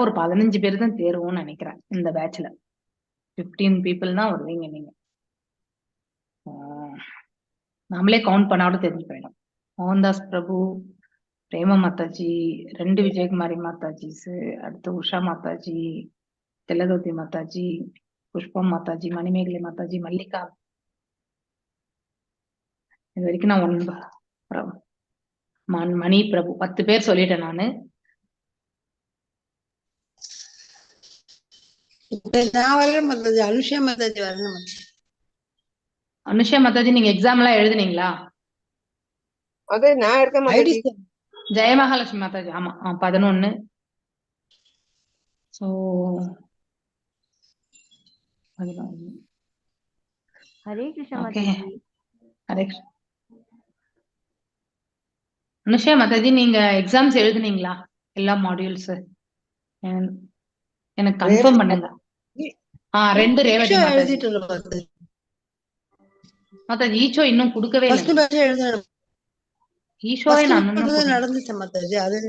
ஒரு 15 பேர் தான் தேர்வுன்னு நினைக்கிறேன் இந்த பேட்ச்ல. 15 பீப்புள் தான் வருவீங்க நீங்க. நம்மளே கவுண்ட் பண்ணாவோட தெரிஞ்சு போயிடும். மோகன்தாஸ் பிரபு, பிரேமா மாதாஜி, 2 விஜயகுமாரி மாதாஜிஸ், அடுத்து உஷா மாதாஜி, திலகவதி மாதாஜி, புஷ்பம் மாதாஜி, மணிமேகலை மாதாஜி, மல்லிகா. இது வரைக்கும் நான் மணி பிரபு 10 பேர் சொல்லிட்டேன் நானு. அனுஷா மாதாஜி வரணும். அனுஷா மாதாஜி நீங்க எக்ஸாம் எல்லாம் எழுதுனீங்களா? அது நான் இருக்கேன் மாதாஜி. ஜெயமகாலட்சுமி மாதாஜி ஆமா 11. சோ 11. ஹரே கிருஷ்ணா ஓகே. மாதாஜி. ஹரே கிருஷ்ணா. அனுஷா மாதாஜி நீங்க எக்ஸாம்ஸ் எழுதுனீங்களா? எல்லா மாடியூல்ஸ் எனக்கு கன்ஃபார்ம் பண்ணுங்க. 2 ரேவதி மாதாஜி. மாதாஜி ஈச்சோ இன்னும் கொடுக்கவே இல்லை. ஈஷோவே நான் நடந்துச்சு மாதாஜி. அது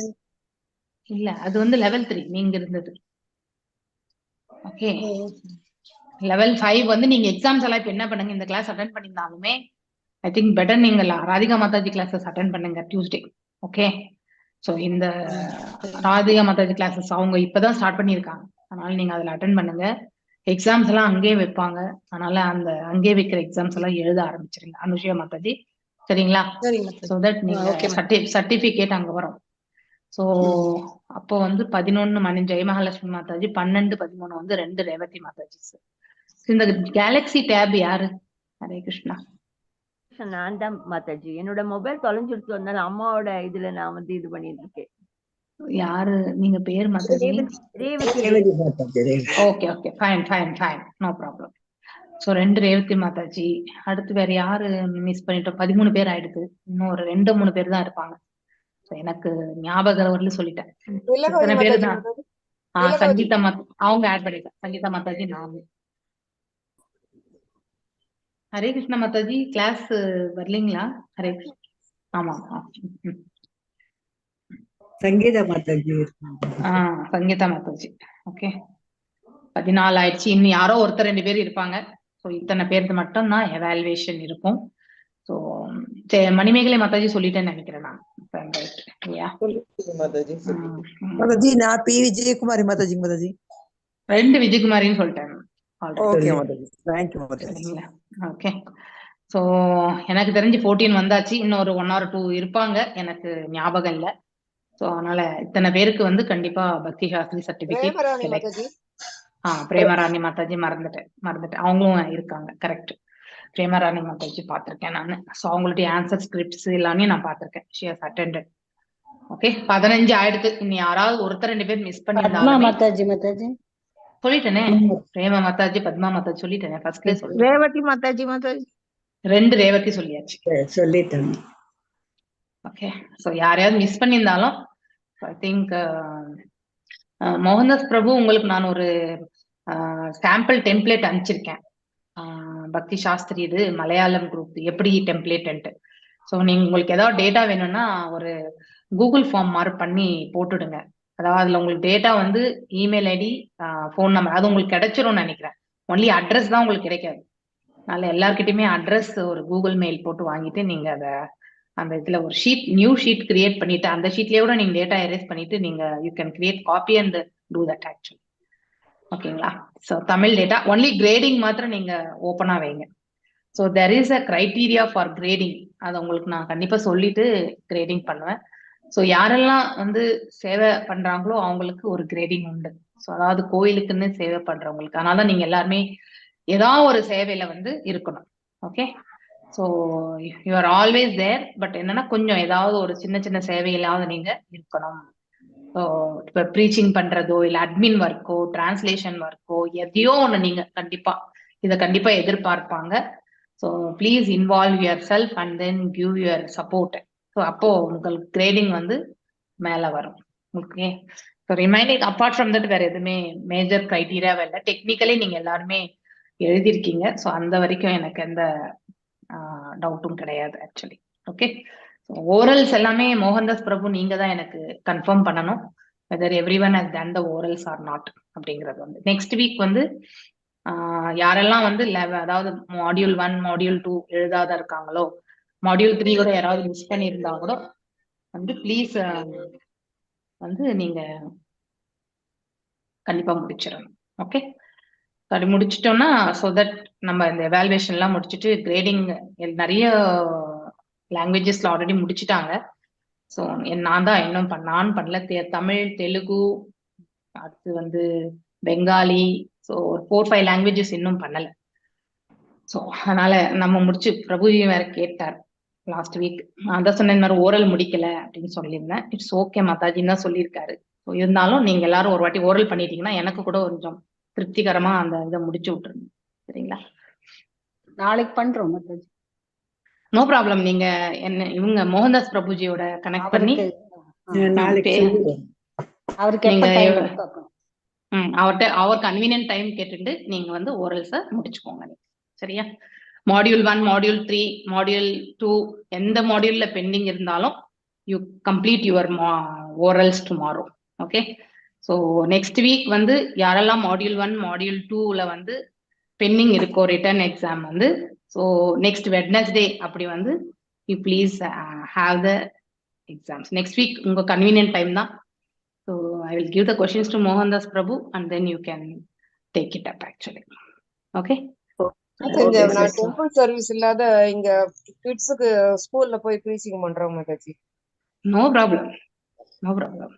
இல்ல, அது வந்து level 3 நீங்க இருந்தது. ஓகே, level 5 வந்து நீங்க எக்ஸாம்ஸ் எல்லாம் இப்ப என்ன பண்ணுங்க, இந்த கிளாஸ் அட்டென்ட் பண்ணிருந்தாலுமே ஐ திங்க் பெட்டர் நீங்க ராதிகா மாதாஜி கிளாஸஸ் அட்டென்ட் பண்ணுங்க டியூஸ்டே. ஓகே, சோ இந்த ராதிகா மாதாஜி கிளாஸஸ் அவங்க இப்பதான் ஸ்டார்ட் பண்ணிருக்காங்க. அதனால நீங்க அதுல அட்டென்ட் பண்ணுங்க. எக்ஸாம்ஸ் எல்லாம் அங்கேயே வைப்பாங்க. அதனால அந்த அங்கேயே வைக்கிற எக்ஸாம்ஸ் எல்லாம் எழுத ஆரம்பிச்சிருங்க அனுஷியா மாதாஜி. சரிங்களா? சோ தட் நீங்க சர்டிபிகேட் அங்க வரும். சோ அப்போ வந்து 11 ஜெயமகாலட்சுமி மாதாஜி, 12, 13 வந்து 2 ரேவதி மாதாஜி. இந்த கேலக்ஸி டேப் யாரு? ஹரே கிருஷ்ணா. நான் தான் மாதாஜி. என்னோட மொபைல் தொலைஞ்சிடுச்சு, அதனால அம்மாவோட இதுல நான் வந்து இது பண்ணிட்டு இருக்கேன். யாரு நீங்க பேர் Mataji? Okay okay, fine fine fine, no problem. So 2 Revathi Mataji. அடுத்து வேற யாரு மிஸ் பண்ணிட்டோம்? 13 பேர் ஆயிடுது. இன்னும் ஒரு 2-3 பேர் தான் இருப்பாங்க. எனக்கு ஞாபகம் வரல சொல்லிட்டேன். இத்தனை பேரு தான். சங்கீதா அவங்க ஆட் பண்ணிட்டேன். சங்கீதா மாதாஜி நானு. ஹரே கிருஷ்ணா மாதாஜி கிளாஸ் வரலீங்களா? ஹரே கிருஷ்ணா. ஆமா சங்கீதா மாதாஜி. சங்கீதா மாதாஜி. ஓகே, 14 ஆயிடுச்சு. இன்னும் யாரோ ஒருத்தர் 2 பேர் இருப்பாங்க. ஸோ இத்தனை பேருக்கு மட்டும் தான் எவாலுவேஷன் இருக்கும். ஸோ மணிமேகலை மாதாஜி சொல்லிட்டேன்னு நினைக்கிறேன் நான். மாதாஜி நான் பி விஜயகுமாரி மாதாஜி. மாதாஜி 2 விஜயகுமாரின்னு சொல்லிட்டேன். ஓகே, ஸோ எனக்கு தெரிஞ்சு 14 வந்தாச்சு. இன்னும் ஒரு 1 or 2 இருப்பாங்க, எனக்கு ஞாபகம் இல்லை. ஸோ அதனால இத்தனை பேருக்கு வந்து கண்டிப்பா பக்தி சாஸ்திரி சர்டிபிகேட். பிரேமராணி மாதாஜி மறந்துட்டேன் அவங்களும் இருக்காங்க. கரெக்ட், பிரேமராணி மாதாஜி பார்த்திருக்கேன் நான். ஸோ அவங்களுடைய ஆன்சர் ஸ்கிரிப்ட்ஸ் எல்லாமே நான் பார்த்திருக்கேன். She has attended. ஓகே, 15 ஆயிடுத்து. இன்னும் யாராவது ஒருத்தர் 2 பேர் மிஸ் பண்ணிருந்தாங்க. சொல்லிட்டேனே, பிரேமா மாதாஜி, பத்மா மாதாஜி சொல்லிட்டேனே ஃபர்ஸ்ட்ல. சொல்லிட்டேன். ரேவதி மாதாஜி. 2 ரேவதி சொல்லியாச்சு. சொல்லிட்டேன். ஓகே, ஸோ யாரையாவது மிஸ் பண்ணியிருந்தாலும் ஐ திங்க் மோகன்தாஸ் பிரபு உங்களுக்கு நான் ஒரு சாம்பிள் டெம்ப்ளேட் அனுப்பிச்சிருக்கேன். பக்தி சாஸ்திரி இது மலையாளம் குரூப் எப்படி டெம்ப்ளேட். ஸோ நீங்க உங்களுக்கு ஏதாவது டேட்டா வேணும்னா ஒரு கூகுள் ஃபார்ம் மாதிரி பண்ணி போட்டுடுங்க. அதாவது அதுல உங்களுக்கு டேட்டா வந்து இமெயில் ஐடி, ஃபோன் நம்பர் அது உங்களுக்கு கிடைச்சிரும்னு நினைக்கிறேன். ஒன்லி அட்ரஸ் தான் உங்களுக்கு கிடைக்காது. அதனால எல்லார்கிட்டயுமே அட்ரஸ் ஒரு கூகுள் மெயில் போட்டு வாங்கிட்டு நீங்க அதை அந்த இதுல ஒரு நியூ ஷீட் கிரியேட் பண்ணிட்டு அந்த ஷீட்லயே கூட நீங்க டேட்டா எரேஸ் பண்ணிட்டு நீங்க you can create copy and do that actually. ஓகேங்களா? So Tamil data only grading மாத்திரம் நீங்க ஓப்பனா வைங்க. So there is a criteria for grading. அதை உங்களுக்கு நான் கண்டிப்பா சொல்லிட்டு கிரேடிங் பண்ணுவேன். ஸோ யாரெல்லாம் வந்து சேவை பண்றாங்களோ அவங்களுக்கு ஒரு கிரேடிங் உண்டு. ஸோ அதாவது கோயிலுக்குன்னு சேவை பண்றவங்களுக்கு. அதனால நீங்க எல்லாருமே ஏதாவது ஒரு சேவையில வந்து இருக்கணும். Okay, so you are always there. But என்னன்னா கொஞ்சம் ஏதாவது ஒரு சின்ன சின்ன சேவையிலாவது நீங்க இருக்கணும். ஸோ இப்போ ப்ரீச்சிங் பண்றதோ இல்லை அட்மின் ஒர்க்கோ டிரான்ஸ்லேஷன் ஒர்க்கோ எதையோ ஒன்று நீங்க கண்டிப்பா எதிர்பார்ப்பாங்க. So please involve your self and then give your support. So அப்போ உங்களுக்கு கிரேடிங் வந்து மேல வரும். Okay, so remaining apart from that வேற எதுவுமே மேஜர் கிரைட்டீரியாவே இல்லை. டெக்னிக்கலி நீங்க எல்லாருமே எழுதியிருக்கீங்க. ஸோ அந்த வரைக்கும் எனக்கு எந்த டவுட்டும் கிடையாது ஆக்சுவலி. ஓகே, ஓரல்ஸ் எல்லாமே மோகன்தாஸ் பிரபு நீங்க தான் எனக்கு கன்ஃபார்ம் பண்ணணும். Whether everyone has done the orals or not அப்படிங்கிறது வந்து நெக்ஸ்ட் வீக் வந்து யாரெல்லாம் வந்து அதாவது மாடியூல் 1 மாடியூல் 2 எழுதாத இருக்காங்களோ, மாடியூல் 3 கூட யாராவது மிஸ் பண்ணியிருந்தா கூட வந்து ப்ளீஸ் வந்து நீங்க கண்டிப்பா முடிச்சிடணும். ஓகே, அது முடிச்சிட்டோம்னா ஸோ தட் நம்ம இந்த எவாலுவேஷன் எல்லாம் முடிச்சுட்டு கிரேடிங் நிறைய லாங்குவேஜஸ்ல ஆல்ரெடி முடிச்சிட்டாங்க. ஸோ நான் தான் இன்னும் நான் பண்ணல. தமிழ், தெலுங்கு, அடுத்து வந்து பெங்காலி, ஸோ ஒரு 4-5 லாங்குவேஜஸ் இன்னும் பண்ணல. ஸோ அதனால நம்ம முடிச்சு பிரபுஜி வேற கேட்டார் லாஸ்ட் வீக். நான் தான் சொன்னேன், இந்த மாதிரி ஓரல் முடிக்கல அப்படின்னு சொல்லியிருந்தேன். இட்ஸ் ஓகே மாதாஜின்னு தான் சொல்லியிருக்காரு. ஸோ இருந்தாலும் நீங்க எல்லாரும் ஒரு வாட்டி ஓரல் பண்ணிட்டீங்கன்னா எனக்கு கூட கொஞ்சம் திருப்திகரமா அந்த இதை முடிச்சு விட்டுருங்க. சரிங்களா? நாளைக்கு பண்றோம் மாதாஜி. No problem. நீங்க என்ன இவங்க மோகன்தாஸ் பிரபுஜியோட கனெக்ட் பண்ணி நாளைக்கு அவருக்கு நீங்க எப்ப டைம் பார்க்கணும். அவர்கிட்ட அவர் கன்வீனியன்ட் டைம் கேட்டுட்டு நீங்க வந்து ஓரல்ஸை முடிச்சுக்கோங்க. சரியா? மாடியூல் 1 மாடியூல் 3 மாடியூல் 2 எந்த மாடியூல்ல பெண்டிங் இருந்தாலும் you complete your orals tomorrow. Okay, so next week வந்து யாரெல்லாம் மாடியூல் 1 மாடியூல் 2ல வந்து பெண்டிங் இருக்கோ ரிட்டர்ன் எக்ஸாம் வந்து, ஸோ நெக்ஸ்ட் வெட்னஸ்டே அப்படி வந்து you please have the exams. Next week உங்க கன்வீனியன்ட் டைம் தான். So I will give the questions to Mohandas Prabhu and then you can take it up actually. Okay, நான் temple service இல்லாத இங்க கிட்ஸுக்கு ஸ்கூல்ல போய் ப்ரீச்சிங் பண்றோம் Mataji. No problem, no problem.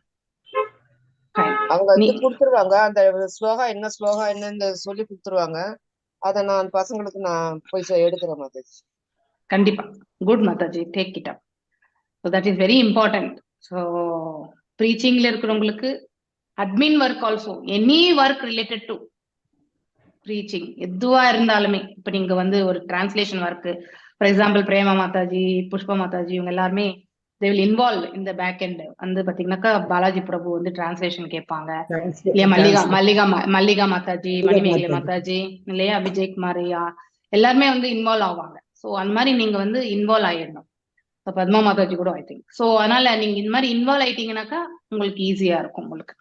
அவங்க இது கொடுத்துருவாங்க, அந்த ஸ்லோகா என்னன்னு சொல்லி கொடுத்துருவாங்க. அதை நான் பசங்களுக்கு நான் போய் எடுக்கிறேன் மாதாஜி. கண்டிப்பா. Good Mataji, take it up. So that is very important. So ப்ரீச்சிங்ல இருக்கிறவங்களுக்கு admin work also, any work related to preaching எதுவா இருந்தாலுமே, இப்ப நீங்க வந்து ஒரு translation work, for example Prema Mataji, Pushpa Mataji, இவங்க எல்லாருமே they will involve in the back end. வந்து பாத்தீங்கன்னாக்கா பாலாஜி பிரபு வந்து டிரான்ஸ்லேஷன் கேட்பாங்க இல்லையா, மல்லிகா மாதாஜி, மணிமேகலை மாதாஜி இல்லையா, விஜயகுமார் ஐயா எல்லாருமே வந்து இன்வால்வ் ஆவாங்க. ஸோ அந்த மாதிரி நீங்க வந்து இன்வால்வ் ஆயிடணும். பத்மா மாதாஜி கூட ஐ திங்க். ஸோ அதனால நீங்க இந்த மாதிரி இன்வால்வ் ஆயிட்டீங்கன்னாக்கா உங்களுக்கு ஈஸியா இருக்கும் உங்களுக்கு.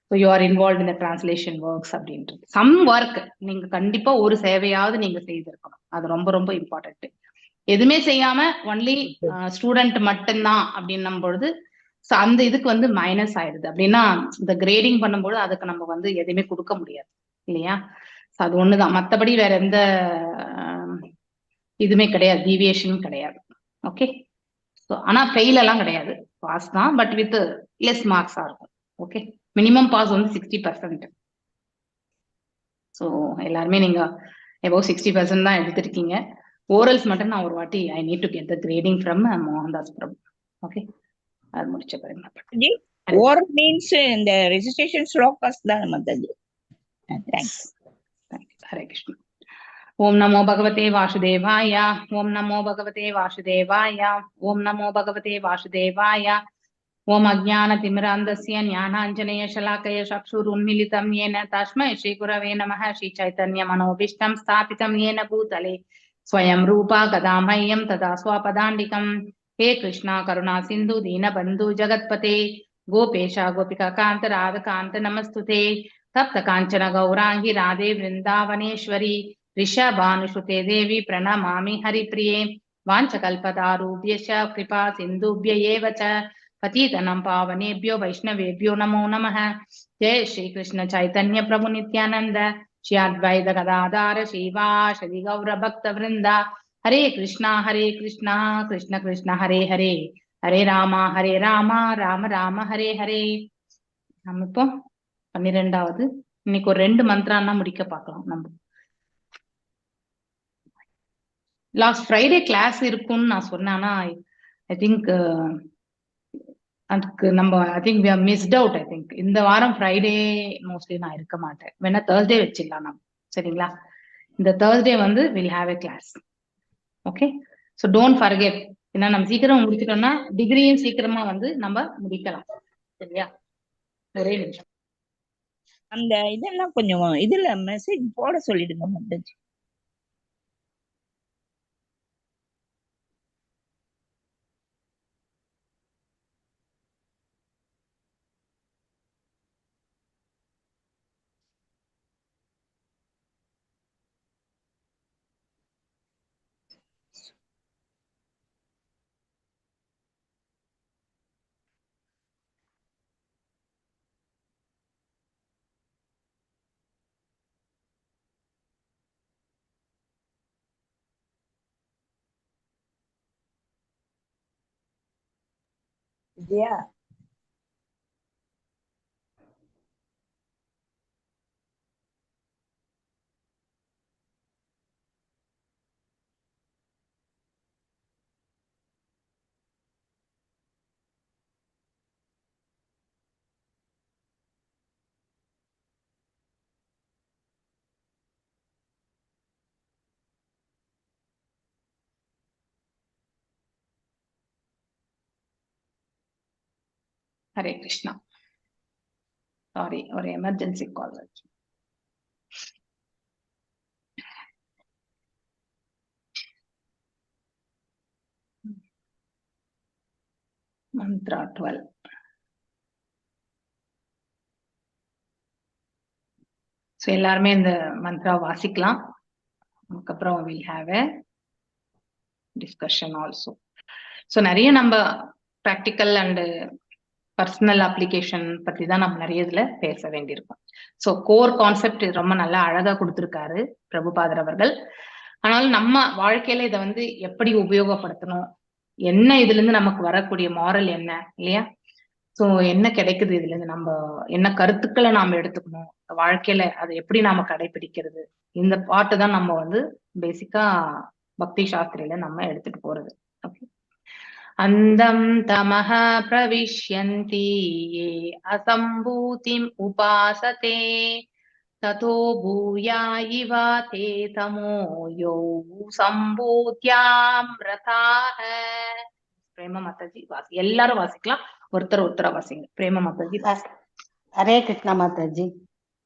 So you are involve in the translation works அப்படின்றது. சம் ஒர்க் நீங்க கண்டிப்பா ஒரு சேவையாவது நீங்க செய்திருக்கணும். அது ரொம்ப ரொம்ப இம்பார்ட்டன்ட். எதுவுமே செய்யாம ஒன்லி ஸ்டூடெண்ட் மட்டும்தான் அப்படின்னும் பொழுது அந்த இதுக்கு வந்து மைனஸ் ஆயிடுது. அப்படின்னா இந்த கிரேடிங் பண்ணும்போது அதுக்கு நம்ம வந்து எதுவுமே கொடுக்க முடியாது இல்லையா? அது ஒண்ணுதான், மற்றபடி வேற எந்த இதுவுமே கிடையாது, டீவியேஷனும் கிடையாது. ஓகே, ஸோ ஆனா ஃபெயில் எல்லாம் கிடையாது, பாஸ் தான், பட் வித் லெஸ் மார்க்ஸா இருக்கும். ஓகே, மினிமம் பாஸ் வந்து 60%. ஸோ எல்லாருமே நீங்க எபோவ் 60% தான் எடுத்திருக்கீங்க. ஓரல்ஸ் மட்டும் நான் ஒரு வாட்டி I need to get the grading from Mohandas Prabhu. Okay, அது முடிச்ச பிறகு ஓரல் மீன்ஸ் இந்த ரெஜிஸ்ட்ரேஷன் ஸ்லோகாஸ் தான் மாதாஜி. தேங்க்ஸ். ஹரே கிருஷ்ணா. ஓம் நமோ பகவதே வாசுதேவாய. ஓம் நமோ பகவதே வாசுதேவாய. ஓம் நமோ பகவதே வாசுதேவாய. ஓம் அஜ்ஞானதிமிராந்தஸ்ய ஞானாஞ்சனய ஷலாக்கய சக்ஷுருன்மிலிதம் येन तस्मै श्रीगुरवे नमः. श्रीचैतन्यमनोभीष्टं स्थापितं येन भूतले स्वयं रूपा कदा मह्यं तदा स्वापदान्तिकम्. हे कृष्णा करुणा सिन्धु दीनबन्धु जगत्पते गोपेश गोपिका कान्त राधकान्त नमस्तुते. तप्त काञ्चन गौराङ्गी राधे वृन्दावनेश्वरी ऋषभानुसुते देवी प्रणमामि हरिप्रिये. वाञ्छकल्पतारुभ्यश्च कृपा सिन्धुभ्य एव च पतितनं पावनेभ्यो वैष्णवेभ्यो नमो नमः. जय श्री कृष्ण चैतन्य प्रभु नित्यानंद, श्री अद्वैत गदाधर श्रीवासदि गौर भक्त वृंदा. हरे कृष्णा कृष्ण कृष्ण हरे हरे, हरे राम राम राम हरे हरे. நம்ம இப்போ 12வது இன்னைக்கு ஒரு 2 மந்த்ரான்னா முடிக்க பார்க்கலாம். நம்ம லாஸ்ட் ஃப்ரைடே கிளாஸ் இருக்கும்னு நான் சொன்னேன்னா ஐ திங்க் அதுக்கு நம்ம I think we are missed out. I think இந்த வாரம் ஃப்ரைடே மோஸ்ட்லி நான் இருக்க மாட்டேன். வேணா தேர்ஸ்டே வச்சிடலாம் நம்ம. சரிங்களா? இந்த தேர்ஸ்டே வந்து will have a class. Okay, so don't forget. ஏன்னா நம்ம சீக்கிரம் முடிச்சிட்டோம்னா டிகிரியும் சீக்கிரமா வந்து நம்ம முடிக்கலாம். சரியா? ஒரே நிமிஷம் அந்த இதெல்லாம் கொஞ்சம் இதுல மெசேஜ் போட சொல்லிடுங்க மாதாஜி. விஜயா ஹரே கிருஷ்ணா. சாரி, ஒரு எமர்ஜென்சி கால் ஆச்சு. மந்த்ரா 12. ஸோ எல்லாருமே இந்த மந்த்ரா வாசிக்கலாம். அதுக்கப்புறம் will have a discussion also. So நிறைய நம்ம ப்ராக்டிக்கல் அண்டு பர்சனல் அப்ளிகேஷன் பத்தி தான் நம்ம நிறைய இதுல பேச வேண்டியிருக்கும். ஸோ கோர் கான்செப்ட் ரொம்ப நல்லா அழகா கொடுத்துருக்காரு பிரபுபாதர் அவர்கள். ஆனாலும் நம்ம வாழ்க்கையில இதை வந்து எப்படி உபயோகப்படுத்தணும், என்ன இதுல இருந்து நமக்கு வரக்கூடிய மாரல் என்ன இல்லையா, ஸோ என்ன கிடைக்குது இதுல இருந்து, நம்ம என்ன கருத்துக்களை நாம எடுத்துக்கணும் வாழ்க்கையில, அதை எப்படி நாம கடைபிடிக்கிறது, இந்த பாட்டு தான் நம்ம வந்து பேசிக்கா பக்தி சாஸ்திரியில நம்ம எடுத்துட்டு போறது. ஓகே. அந்தம் தமஹ பிரவிஷ்யந்தி யே அசம்பூதிம் உபாசதே ததோ பூயா இவ தே தமோ யோ சம்பூத்யாம் ரதாஹ. பிரேம மாதாஜி வாசி, எல்லாரும் வாசிக்கலாம், ஒருத்தர் வாசிங்க. பிரேம மாதாஜி. ஹரே கிருஷ்ணா மாதாஜி.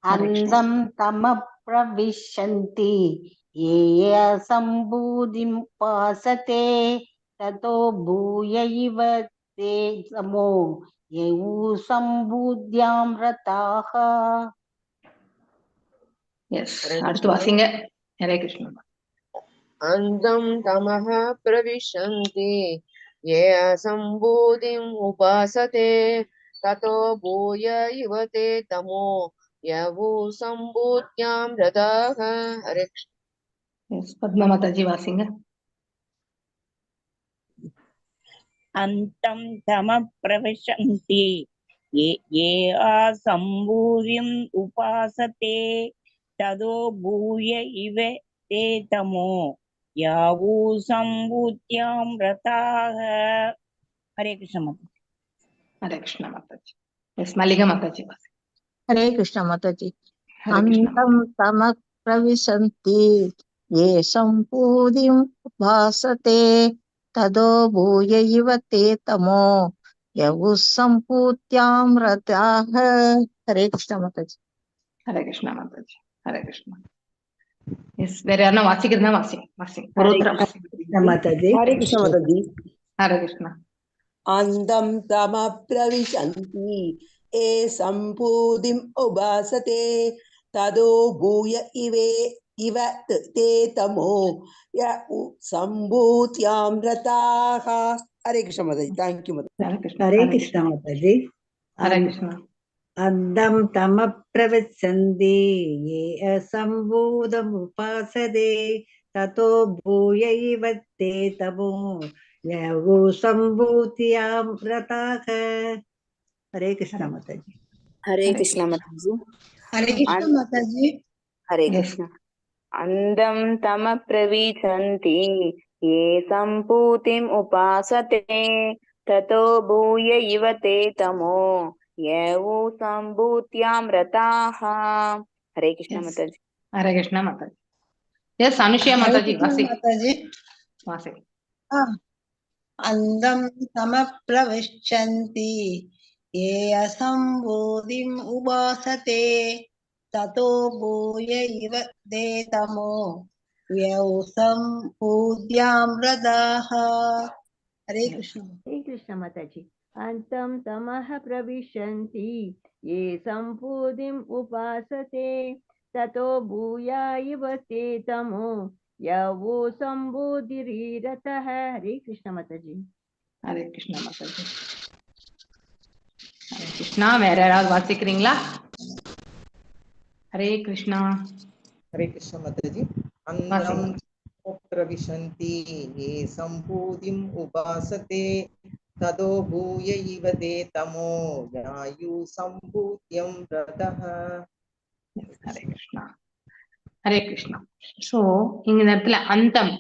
அந்தம் தம பிரவிஷந்தி ஏ சம்பூதிம் பாசதே ததோ பூய இவ தே சமோ யௌ சம்பூத்யாம் ரதாஹ. எஸ், அடுத்து வாசிங்க. ஹரே கிருஷ்ணா. அந்தம் தமஹ பிரவிஷந்தி யே அசம்பூதிம் உபாசதே ததோ பூய இவ தே தமோ யவு சம்பூத்யாம் ரதாஹ. ஹரே கிருஷ்ணா. எஸ், பத்மா மாதாஜி வாசிங்க. அந்தம் தம பிரவிஷந்தி ये असम्भूतिम् उपासते तदो भूय इव ते तमो यावू सम्भूत्यां रताः. हरे कृष्ण माता. हरे कृष्ण माताजी. यस, मल्लिका माताजी वासी. हरे कृष्ण माताजी. हरे कृष्ण. अंतं तमः प्रविशन्ति ये सम्पूदिम् उपासते तदो भूय इव ते तमो यवु सम्पूत्यां रताः. हरे कृष्ण माताजी. हरे कृष्ण माताजी. हरे कृष्ण. यस, வேற யாரனா வாசிக்கிறதா வாசி. ஒருத்தர வாசி. மாதாஜி. हरे कृष्ण माताजी. हरे कृष्ण. अंधं तम प्रविशन्ति ये सम्पूदिम् उपासते तदो भूय इव ते तमो य सम्भूत्यां रताः. हरे कृष्ण माताजी. थैंक यू माताजी. हरे कृष्ण. हरे कृष्ण माताजी. हरे कृष्ण. அந்தம் தம பிரவிச்சந்தி ஏ அசம்பூதம் உபாசதே ததோ பூய இவ தே தமோ யவு சம்பூத்யாம் ரதாஹ. ஹரே கிருஷ்ணா மாதாஜி. हरे कृष्णा माताजी. हरे कृष्ण माताजी. हरे कृष्ण. अंधं तम प्रविशन्ति ये सम्पूतिम् उपासते ततो भूय इव ते तमो यवु सम्भूत्यां रताः. हरे कृष्ण माताजी. हरे कृष्ण माताजी. यस, अनुषया माताजी वासी. माताजी. वासी. अंधं तम प्रविशन्ति ये असम्भूतिम् उपासते ततो भूय इव ते तमो यौ सम्भूत्यां रताः. हरे कृष्ण. हरे कृष्ण माताजी. अंतं तमः प्रविशन्ति ये सम्पूतिम् उपासते ततो भूया इव ते तमो यवो सम्बोधिरतः. हरे कृष्ण माताजी. हरे कृष्ण माताजी. हरे कृष्णा. வேற யாராவது வாசிக்கிறீங்களா? हरे कृष्णा. हरे कृष्ण माताजी. अंधं प्रविशन्ति ये सम्पूतिम् उपासते ततो भूय इव ते तमो यायु सम्भूत्यं रतः. ஹரே கிருஷ்ணா. ஹரே கிருஷ்ணா. சோ இந்த இடத்துல அந்தம்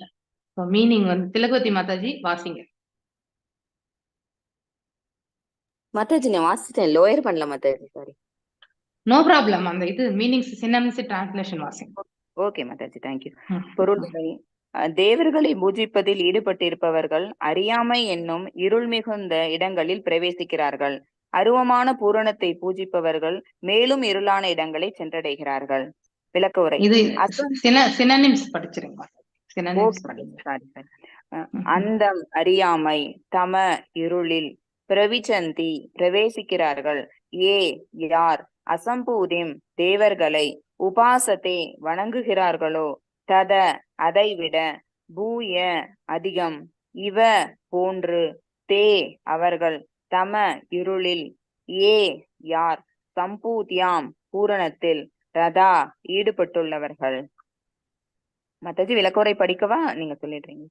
மீனிங் வந்து திலகவதி மாதாஜி வாசிங்க. மாதாஜி நான் வாசிட்டேன், லோயர் பண்ணல மாதாஜி, சாரி. No problem. அந்த இது மீனிங்ஸ் சின்னம்ஸ் டிரான்ஸ்லேஷன் வாசிங்க. Okay Mataji, thank you. பொருள் தேவர்களை பூஜிப்பதில் ஈடுபட்டிருப்பவர்கள் அறியாமை என்னும் இருள் மிகுந்த இடங்களில் பிரவேசிக்கிறார்கள். அருவமான பூரணத்தை பூஜிப்பவர்கள் மேலும் இருளான இடங்களை சென்றடைகிறார்கள். விளக்க உரை. இது சினோனிம்ஸ் படிச்சிருங்க. அந்தம் அறியாமை, தம இருளில், பிரவிச்சந்தி பிரவேசிக்கிறார்கள், ஏ யார், அசம்பூதிம் தேவர்களை, உபாசத்தே வணங்குகிறார்களோ, தத அதைவிட, பூய அதிகம், இவ போன்று, தே அவர்கள், தம இருளில், ஏ யார், சம்பூத்யாம் பூரணத்தில், ரதா ஈடுபட்டுள்ளவர்கள். மத்தாஜி விளக்குரை படிக்கவா, நீங்க சொல்லிடுறீங்க?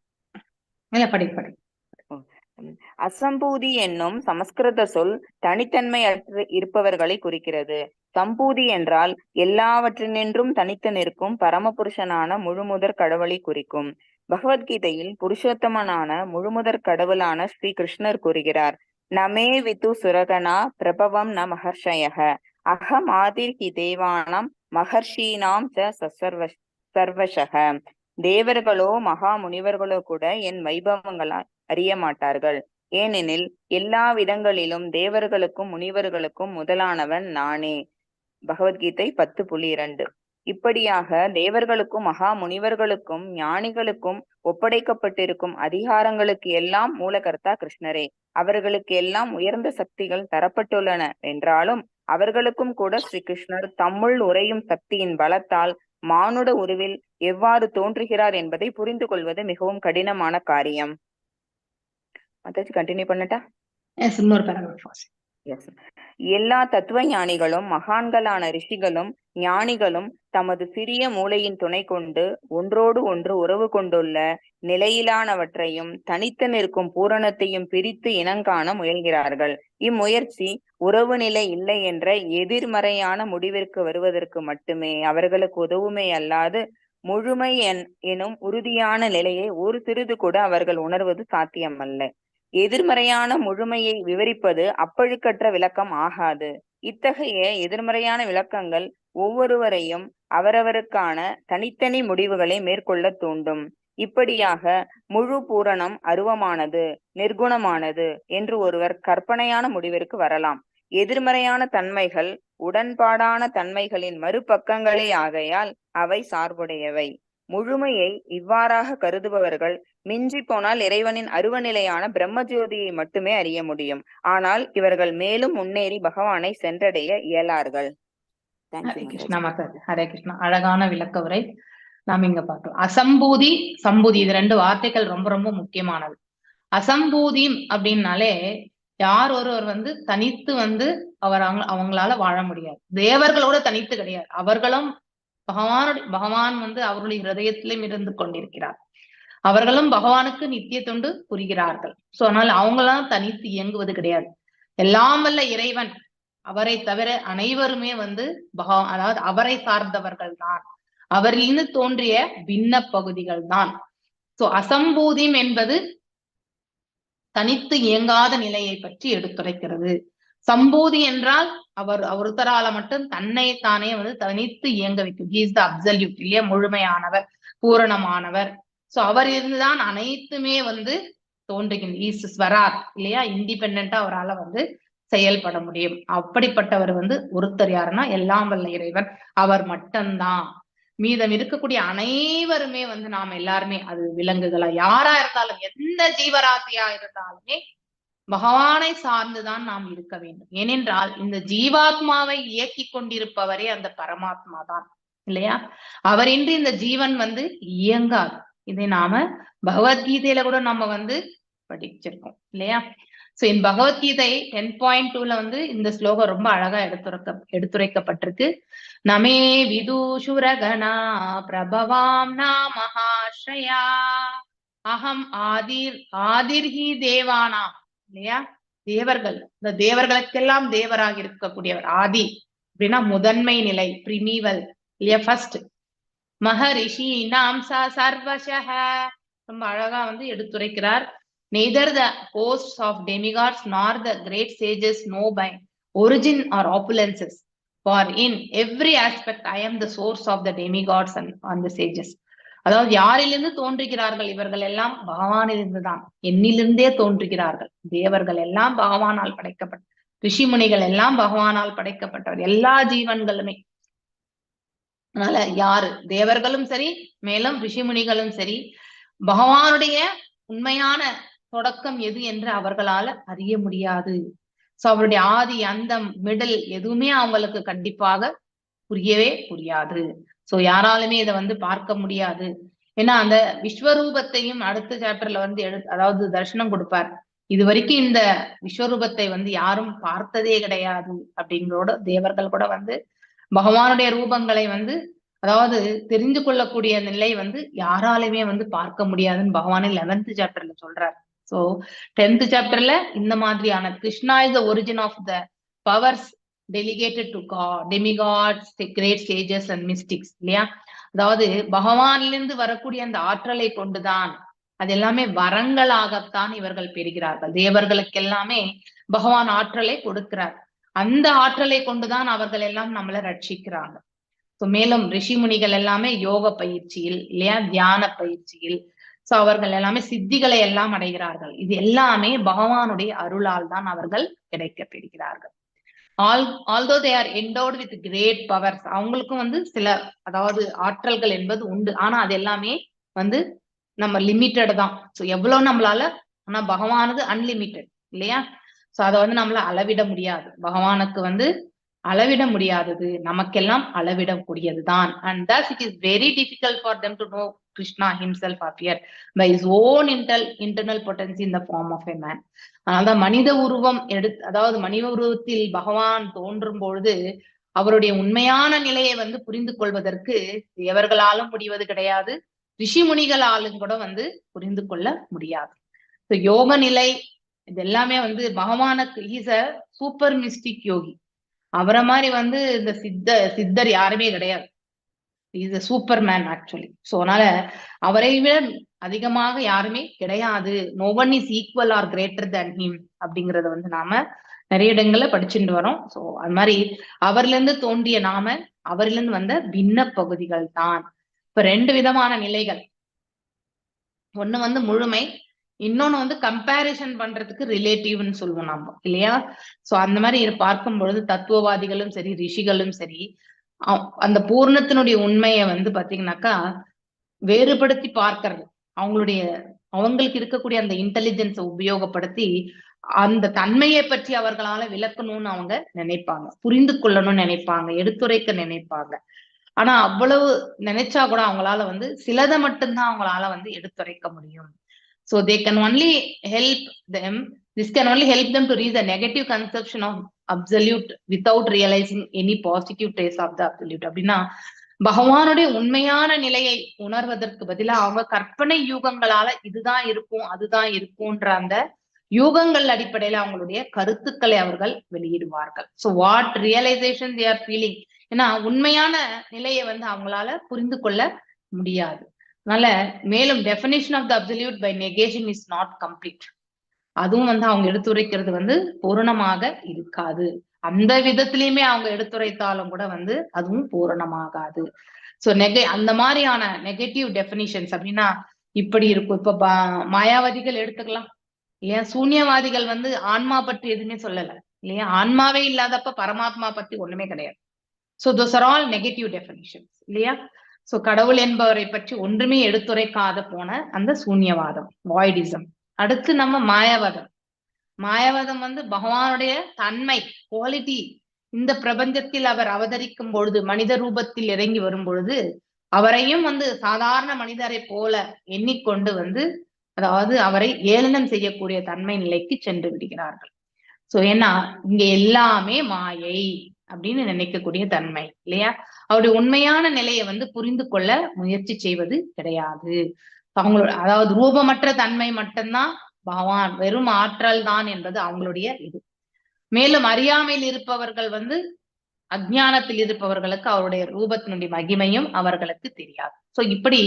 அசம்பூதி என்னும் சமஸ்கிருத சொல் தனித்தன்மை அற்று இருப்பவர்களை குறிக்கிறது. சம்பூதி என்றால் எல்லாவற்றினின்றும் தனித்து நிற்கும் பரமபுருஷனான முழுமுதற் கடவுளை குறிக்கும். பகவத்கீதையில் புருஷோத்தமனான முழுமுதற் கடவுளான ஸ்ரீ கிருஷ்ணர் கூறுகிறார், நமே விது சுரகனா பிரபவம் ந மகர்ஷயக அகம் ஆதிர் ஹி தேவானாம் மகர்ஷீனாம் சர்வசக. தேவர்களோ மகா முனிவர்களோ கூட என் வைபவங்களால் அறிய மாட்டார்கள். ஏனெனில் எல்லா விதங்களிலும் தேவர்களுக்கும் முனிவர்களுக்கும் முதலானவன் நானே. பகவத்கீதை 10.2. இப்படியாக தேவர்களுக்கும் மகா முனிவர்களுக்கும் ஞானிகளுக்கும் ஒப்படைக்கப்பட்டிருக்கும் அதிகாரங்களுக்கு எல்லாம் மூலகர்த்தா கிருஷ்ணரே. அவர்களுக்கு எல்லாம் உயர்ந்த சக்திகள் தரப்பட்டுள்ளன என்றாலும் அவர்களுக்கும் கூட ஸ்ரீ கிருஷ்ணர் தம்முள் உறையும் சக்தியின் பலத்தால் மானுட உருவில் எவ்வாறு தோன்றுகிறார் என்பதை புரிந்து கொள்வது மிகவும் கடினமான காரியம். மத்தாச்சி கண்டினியூ பண்ணட்டா? எல்லா தத்துவ ஞானிகளும் மகான்களான ரிஷிகளும் ஞானிகளும் தமது சிறிய மூளையின் துணை கொண்டு ஒன்றோடு ஒன்று உறவு கொண்டுள்ள நிலையிலானவற்றையும் தனித்து நிற்கும் பூரணத்தையும் பிரித்து இனங்காண முயல்கிறார்கள். இம்முயற்சி உறவு நிலை இல்லை என்ற எதிர்மறையான முடிவிற்கு வருவதற்கு மட்டுமே அவர்களுக்கு உதவுமே அல்லாது முழுமை எனும் உறுதியான நிலையை ஒரு சிறிது கூட அவர்கள் உணர்வது சாத்தியமல்ல. எதிர்மறையான முழுமையை விவரிப்பது அப்பழுக்கற்ற விளக்கம் ஆகாது. இத்தகைய எதிர்மறையான விளக்கங்கள் ஒவ்வொருவரையும் அவரவருக்கான தனித்தனி முடிவுகளை மேற்கொள்ள தூண்டும். இப்படியாக முழு பூரணம் அருவமானது, நிர்குணமானது என்று ஒருவர் கற்பனையான முடிவிற்கு வரலாம். எதிர்மறையான தன்மைகள் உடன்பாடான தன்மைகளின் மறுபக்கங்களே ஆகையால் அவை சார்புடையவை. முழுமையை இவ்வாறாக கருதுபவர்கள் மிஞ்சி போனால் இறைவனின் அருவநிலையான பிரம்மஜோதியை மட்டுமே அறிய முடியும். ஆனால் இவர்கள் மேலும் முன்னேறி பகவானை சென்றடைய இயலார்கள். ஹரே கிருஷ்ணா மாதாஜி. ஹரே கிருஷ்ணா. அழகான விளக்க உரை நாம் இங்க பார்க்கலாம். அசம்பூதி, சம்பூதி, இது ரெண்டு வார்த்தைகள் ரொம்ப ரொம்ப முக்கியமானது. அசம்பூதி அப்படின்னாலே யார் ஒருவர் வந்து தனித்து வந்து அவங்களால வாழ முடியாது. தேவர்களோட தனித்து கிடையாது. அவர்களும் பகவான் வந்து அவருடைய ஹிருதயத்திலும் இருந்து கொண்டிருக்கிறார். அவர்களும் பகவானுக்கு நித்திய தொண்டு புரிகிறார்கள். சோ அதனால அவங்களாம் தனித்து இயங்குவது கிடையாது. எல்லாம் வல்ல இறைவன், அவரை தவிர அனைவருமே வந்து அதாவது அவரை சார்ந்தவர்கள் தான். அவரிலிருந்து தோன்றிய பின்ன பகுதிகள் தான். சோ அசம்பூதியம் என்பது தனித்து இயங்காத நிலையை பற்றி எடுத்துரைக்கிறது. சம்பூதி என்றால் அவர் ஒருத்தரால மட்டும் தன்னை தானே வந்து தனித்து இயங்க வைக்கும். ஹி இஸ் த அப்சல்யூட், இல்லையா, முழுமையானவர், பூரணமானவர். சோ அவர் இருந்துதான் அனைத்துமே வந்து தோன்றுகின்ற ஸ்வரார், இல்லையா, இண்டிபெண்டா அவரால் வந்து செயல்பட முடியும். அப்படிப்பட்டவர் வந்து ஒருத்தர் யாருன்னா எல்லாம் வல்ல இறைவன், அவர் மட்டும்தான். மீதம் இருக்கக்கூடிய அனைவருமே வந்து நாம் எல்லாருமே, அது விலங்குகளா யாரா இருந்தாலும் எந்த ஜீவராசியா இருந்தாலுமே பகவானை சார்ந்துதான் நாம் இருக்க வேண்டும். ஏனென்றால் இந்த ஜீவாத்மாவை இயக்கி கொண்டிருப்பவரே அந்த பரமாத்மா தான், இல்லையா. அவரின்றி இந்த ஜீவன் வந்து இயங்காது. இதை நாம பகவத்கீதையில கூட நம்ம வந்து படிச்சிருக்கோம், இல்லையா. சோ இந்த பகவத்கீதை 10.2ல வந்து இந்த ஸ்லோகம் ரொம்ப அழகா எடுத்துரைக்கப்பட்டிருக்கு. நமே விதுஷுரகணா பிரபவாம் நாமஹாஸ்ரயா அகம் ஆதிர்ஹி தேவானா இல்லையா? தேவர்கள், இந்த தேவர்களுக்கெல்லாம் தேவராக இருக்கக்கூடியவர். ஆதி அப்படின்னா முதன்மை நிலை, பிரிமிவல் இல்லையா, ஃபர்ஸ்ட். மகரிஷி நாம் சர்வசஹ, ரொம்ப அழகா வந்து எடுத்துரைக்கிறார். neither the hosts of demigods nor the great sages know by origin or opulences, for in every aspect I am the source of the demigods and the sages. அதாவது யாரிலிருந்து தோன்றுகிறார்கள் இவர்கள் எல்லாம்? பகவானிலிருந்து தான், என்னிலிருந்தே தோன்றுகிறார்கள். தேவர்கள் எல்லாம் பகவானால் படைக்கப்பட்ட, ரிஷி முனிகள் எல்லாம் பகவானால் படைக்கப்பட்டவர், எல்லா ஜீவன்களுமே. அதனால யாரு தேவர்களும் சரி, மேலும் ரிஷிமுனிகளும் சரி, பகவானுடைய உண்மையான தொடக்கம் எது என்று அவர்களால அறிய முடியாது. சோ அவருடைய ஆதி, அந்தம், மிடில் எதுவுமே அவங்களுக்கு கண்டிப்பாக புரியவே புரியாது. சோ யாராலுமே இதை வந்து பார்க்க முடியாது. ஏன்னா அந்த விஸ்வரூபத்தையும் அடுத்த சாப்டர்ல வந்து அதாவது தரிசனம் கொடுப்பார். இது வரைக்கும் இந்த விஸ்வரூபத்தை வந்து யாரும் பார்த்ததே கிடையாது அப்படிங்கிறோட தேவர்கள் கூட வந்து பகவானுடைய ரூபங்களை வந்து அதாவது தெரிந்து கொள்ளக்கூடிய நிலை வந்து யாராலுமே வந்து பார்க்க முடியாதுன்னு பகவானே 11th சாப்டர்ல சொல்றாரு. சோ 10th சாப்டர்ல இந்த மாதிரியான Krishna is the origin of the powers delegated to God, demigods, great sages and mystics இல்லையா? அதாவது பகவானிலிருந்து வரக்கூடிய அந்த ஆற்றலை கொண்டுதான், அது எல்லாமே வரங்களாகத்தான் இவர்கள் பெறுகிறார்கள். தேவர்களுக்கு எல்லாமே பகவான் ஆற்றலை கொடுக்கிறார். அந்த ஆற்றலை கொண்டுதான் அவர்கள் எல்லாம் நம்மளை ரட்சிக்கிறாங்க. மேலும் ரிஷி முனிகள் எல்லாமே யோக பயிற்சியில் இல்லையா, தியான பயிற்சியில், சோ அவர்கள் எல்லாமே சித்திகளை எல்லாம் அடைகிறார்கள். இது எல்லாமே பகவானுடைய அருளால் தான் அவர்கள் கிடைக்க பெறுகிறார்கள். although they are endowed with great powers, அவங்களுக்கும் வந்து சில அதாவது ஆற்றல்கள் என்பது உண்டு. ஆனா அது எல்லாமே வந்து நம்ம லிமிட்டட் தான். சோ எவ்வளவு நம்மளால, ஆனா பகவானுக்கு அன்லிமிட்டெட் இல்லையா? சோ அதை வந்து நம்மளால அளவிட முடியாது. பகவானுக்கு வந்து அளவிட முடியாதது, நமக்கெல்லாம் அளவிடக்கூடியதுதான். And thus it is very difficult for them to know Krishna himself appear by his own internal potency in the form of a man. அதனால்தான் மனித உருவம் அதாவது மனித உருவத்தில் பகவான் தோன்றும் பொழுது அவருடைய உண்மையான நிலையை வந்து புரிந்து கொள்வதற்கு தேவர்களாலும் முடிவது கிடையாது, ரிஷி முனிகளாலும் கூட வந்து புரிந்து கொள்ள முடியாது. யோக நிலை இது எல்லாமே வந்து பகவானுக்கு is a super mystic yogi. அவரை மாதிரி வந்து இந்த சித்தர் யாருமே கிடையாது. Is a super man actually. So அதனால அவரை விட அதிகமாக யாருமே கிடையாது. No one is equal or greater than him அப்படிங்கறத வந்து நாம நிறைய இடங்கள்ல படிச்சுட்டு வரோம். சோ அது மாதிரி அவர்ல இருந்து தோன்றிய நாம அவரிலிருந்து வந்த பின்ன பகுதிகள் தான். இப்ப 2 விதமான நிலைகள், ஒண்ணு வந்து முழுமை, இன்னொன்னு வந்து கம்பேரிசன் பண்றதுக்கு ரிலேட்டிவ்னு சொல்லுவோம் நாம இல்லையா? சோ அந்த மாதிரி பார்க்கும் பொழுது தத்துவவாதிகளும் சரி, ரிஷிகளும் சரி, அந்த பூர்ணத்தினுடைய உண்மையை வந்து பாத்தீங்கன்னாக்கா வேறுபடுத்தி பார்க்கறது, அவங்களுக்கு இருக்கக்கூடிய அந்த இன்டெலிஜென்ஸை உபயோகப்படுத்தி அந்த தன்மையை பற்றி அவர்களால விளக்கணும்னு அவங்க நினைப்பாங்க, புரிந்து கொள்ளணும்னு நினைப்பாங்க, எடுத்துரைக்க நினைப்பாங்க. ஆனா அவ்வளவு நினைச்சா கூட அவங்களால வந்து சிலதை மட்டும்தான் அவங்களால வந்து எடுத்துரைக்க முடியும். So they can only help them, this can only help them to reach the negative conception of absolute without realizing any positive trace of the absolute. அப்படின்னா பகவானுடைய உண்மையான நிலையை உணர்வதற்கு பதிலா அவங்க கற்பனை யூகங்களால இதுதான் இருக்கும் அதுதான் இருக்கும்ன்ற அந்த யூகங்கள் அடிப்படையில அவங்களுடைய கருத்துக்களை அவர்கள் வெளியிடுவார்கள். So what realization they are feeling, ஏன்னா உண்மையான நிலையை வந்து அவங்களால புரிந்து கொள்ள முடியாது. அதனால மேலும் definition of the absolute by negation is not complete. அதுவும் வந்து அவங்க எடுத்துரைக்கிறது வந்து பூரணமாக இருக்காது. அந்த விதத்திலயுமே அவங்க எடுத்துரைத்தாலும் கூட வந்து அதுவும் பூரணமாகாது. சோ அந்த மாதிரியான நெகட்டிவ் டெஃபினிஷன்ஸ் அப்படின்னா இப்படி இருக்கும். இப்ப மாயாவாதிகள் எடுத்துக்கலாம் இல்லையா? சூன்யவாதிகள் வந்து ஆன்மா பற்றி எதுவுமே சொல்லல இல்லையா? ஆன்மாவே இல்லாதப்ப பரமாத்மா பத்தி ஒண்ணுமே கிடையாது. So those are all negative definitions இல்லையா? சோ கடவுள் என்பவரை பற்றி ஒன்றுமே எடுத்துரைக்காத போன அந்த சூன்யவாதம், வாய்டிசம். அடுத்து நம்ம மாயாவாதம். மாயாவாதம் வந்து பகவானுடைய தன்மை, குவாலிட்டி, இந்த பிரபஞ்சத்தில் அவர் அவதரிக்கும் பொழுது, மனித ரூபத்தில் இறங்கி வரும் பொழுது அவரையும் வந்து சாதாரண மனிதரை போல எண்ணிக்கொண்டு வந்து அதாவது அவரை ஏளனம் செய்யக்கூடிய தன்மை நிலைக்கு சென்று விடுகிறார்கள். சோ ஏன்னா இங்க எல்லாமே மாயை அப்படின்னு நினைக்கக்கூடிய தன்மை இல்லையா? அவருடைய உண்மையான நிலையை வந்து புரிந்து கொள்ள முயற்சி செய்வது கிடையாது. அவங்களோட அதாவது ரூபமற்ற தன்மை மட்டும்தான் பகவான் வெறும் ஆற்றல் தான் என்பது அவங்களுடைய இது. மேலும் அறியாமையில் இருப்பவர்கள் வந்து அஜ்ஞானத்தில் இருப்பவர்களுக்கு அவருடைய ரூபத்தினுடைய மகிமையும் அவர்களுக்கு தெரியாது. சோ இப்படி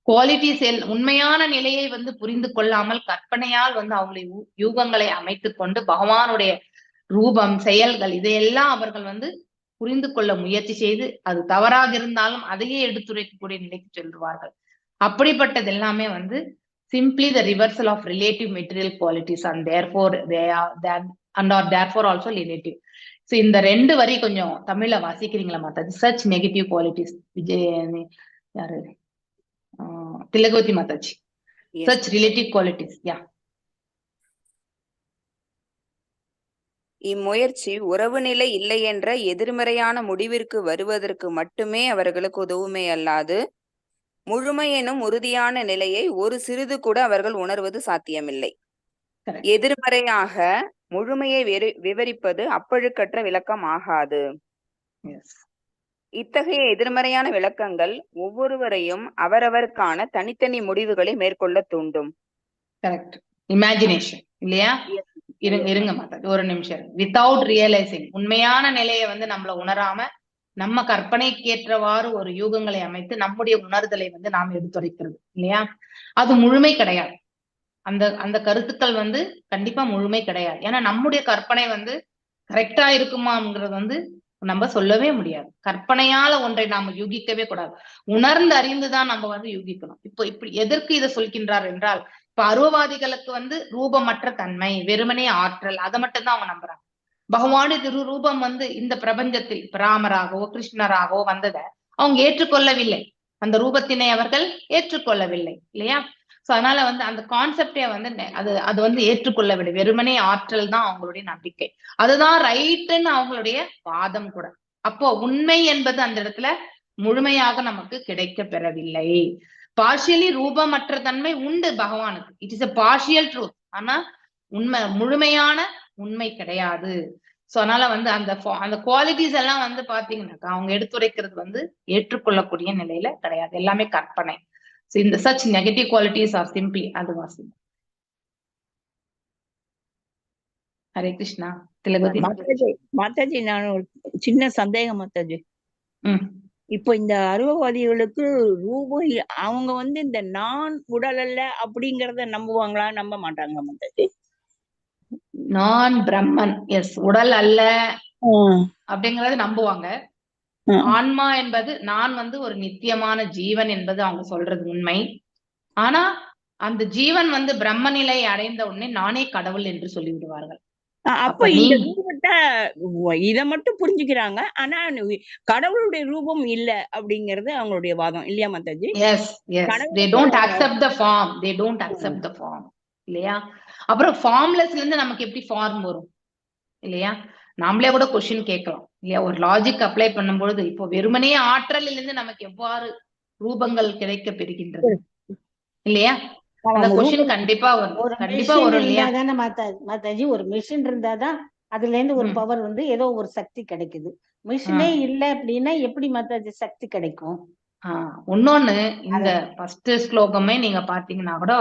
குவாலிட்டிஸ் உண்மையான நிலையை வந்து புரிந்து கொள்ளாமல் கற்பனையால் வந்து அவங்களுடைய யூகங்களை அமைத்து கொண்டு பகவானுடைய ரூபம் செயல்கள் இதையெல்லாம் அவர்கள் வந்து புரிந்து கொள்ள முயற்சி செய்து அது தவறாக இருந்தாலும் அதையே எடுத்துரைக்கக்கூடிய நிலைக்கு செல்வார்கள். அப்படிப்பட்டது எல்லாமே வந்து simply the reversal of relative material qualities and therefore they are that and are therefore also relative. So இந்த 2 வரி கொஞ்சம் தமிழ்ல வாசிக்கிறீங்களா Mataji? such negative qualities. Vijay யாரு Thilagavathi Mataji. such relative qualities. இம்முயற்சி உறவு நிலை இல்லை என்ற எதிர்மறையான முடிவிற்கு வருவதற்கு மட்டுமே அவர்களுக்கு உதவுமே அல்லாது முழுமையெனும் உறுதியான நிலையை ஒரு சிறிது கூட அவர்கள் உணர்வது சாத்தியமில்லை. எதிர்மறையாக முழுமையை விவரிப்பது அப்பழுக்கற்ற விளக்கம் ஆகாது. இத்தகைய எதிர்மறையான விளக்கங்கள் ஒவ்வொருவரையும் அவரவருக்கான தனித்தனி முடிவுகளை மேற்கொள்ள தூண்டும். கரெக்ட். இமேஜினேஷன் இல்லையா? இருங்க மாதாஜி ஒரு நிமிஷம். வித்தவுட் ரியலைசிங் உண்மையான நிலையை வந்து நம்மள உணராம நம்ம கற்பனைக்கு ஏற்றவாறு ஒரு யூகங்களை அமைத்து நம்முடைய உணர்தலை வந்து நாம் எடுத்துரைக்கிறது இல்லையா? அது முழுமை கிடையாது. அந்த கருத்துக்கள் வந்து கண்டிப்பா முழுமை கிடையாது. ஏன்னா நம்முடைய கற்பனை வந்து கரெக்டா இருக்குமாங்கிறது வந்து நம்ம சொல்லவே முடியாது. கற்பனையால ஒன்றை நாம யூகிக்கவே கூடாது. உணர்ந்து அறிந்துதான் நம்ம வந்து யூகிக்கணும். இப்போ இப்படி எதற்கு இதை சொல்கின்றார் என்றால், இப்ப அருவவாதிகளுக்கு வந்து ரூபமற்ற தன்மை, வெறுமனே ஆற்றல், அதை மட்டும் தான் அவங்க நம்புறாங்க. பகவானு ரூபம் வந்து இந்த பிரபஞ்சத்தில் ராமராகவோ கிருஷ்ணராகவோ வந்ததை அவங்க ஏற்றுக்கொள்ளவில்லை. அந்த ரூபத்தினை அவர்கள் ஏற்றுக்கொள்ளவில்லை இல்லையா? சோ அதனால வந்து அந்த கான்செப்டே வந்து அது வந்து ஏற்றுக்கொள்ளவில்லை. வெறுமனே ஆற்றல் தான் அவங்களுடைய நம்பிக்கை. அதுதான் ரைட்டுன்னு அவங்களுடைய வாதம் கூட. அப்போ உண்மை என்பது அந்த இடத்துல முழுமையாக நமக்கு கிடைக்க பெறவில்லை. பார்ஷியலி ரூபமற்ற தன்மை உண்டு பகவானுக்கு. It is a partial truth. ஆனா உண்மை முழுமையான உண்மை கிடையாது. சோ அதனால வந்து அந்த குவாலிட்டிஸ் எல்லாம் வந்து பாத்தீங்கன்னாக்கா அவங்க எடுத்துரைக்கிறது வந்து ஏற்றுக்கொள்ளக்கூடிய நிலையில கிடையாது. எல்லாமே கற்பனை. So இந்த such negative qualities are simply அதுவாசி. Hare Krishna. Thilagavathi Mataji நான் ஒரு சின்ன சந்தேகம் மாதாஜி. இப்போ இந்த அருவவாதிகளுக்கு ரூபம் அவங்க வந்து இந்த நான் உடல் அல்ல அப்படிங்கறத நம்புவாங்களா நம்ப மாட்டாங்க மாதாஜி? நான் பிரம்மன், எஸ், உடல் அல்ல அப்படிங்கறத நம்புவாங்க. ஆன்மா என்பது நான் வந்து ஒரு நித்தியமான ஜீவன் என்பது அவங்க சொல்றது உண்மை. ஆனா அந்த ஜீவன் வந்து பிரம்ம நிலை அடைந்த உடனே நானே கடவுள் என்று சொல்லிவிடுவார்கள். அப்ப இந்த ரூபத்தை இத மட்டும் புரிஞ்சுக்கிறாங்க. ஆனா கடவுளுடைய ரூபம் இல்ல அப்படிங்கறது அவங்களுடைய வாதம் இல்லையா Mataji? Yes yes, they don't accept the form, they don't accept the form இல்லையா? அப்புறம் ஃபார்ம்லெஸ்ல இருந்து நமக்கு எப்படி ஃபார்ம் வரும் இல்லையா? நாமளே கூட கொஸ்டின் கேட்கலாம் இல்லையா? ஒரு லாஜிக் அப்ளை பண்ணும்பொழுது இப்போ வெறுமனே ஆற்றலில் இருந்து நமக்கு எவ்வாறு ரூபங்கள் கிடைக்க பெறுகின்றது இல்லையா? அந்த கொஸ்டின் கண்டிப்பா வரும் இல்லையா? மாதாஜி ஒரு மிஷின் இருந்தாதான் அதுல இருந்து ஒரு பவர் வந்து ஏதோ ஒரு சக்தி கிடைக்குது. மிஷினே இல்ல அப்படின்னா எப்படி மாதாஜி சக்தி கிடைக்கும்? இன்னொன்னு இந்த ஃபர்ஸ்ட் ஸ்லோகமே நீங்க பாத்தீங்கன்னா கூட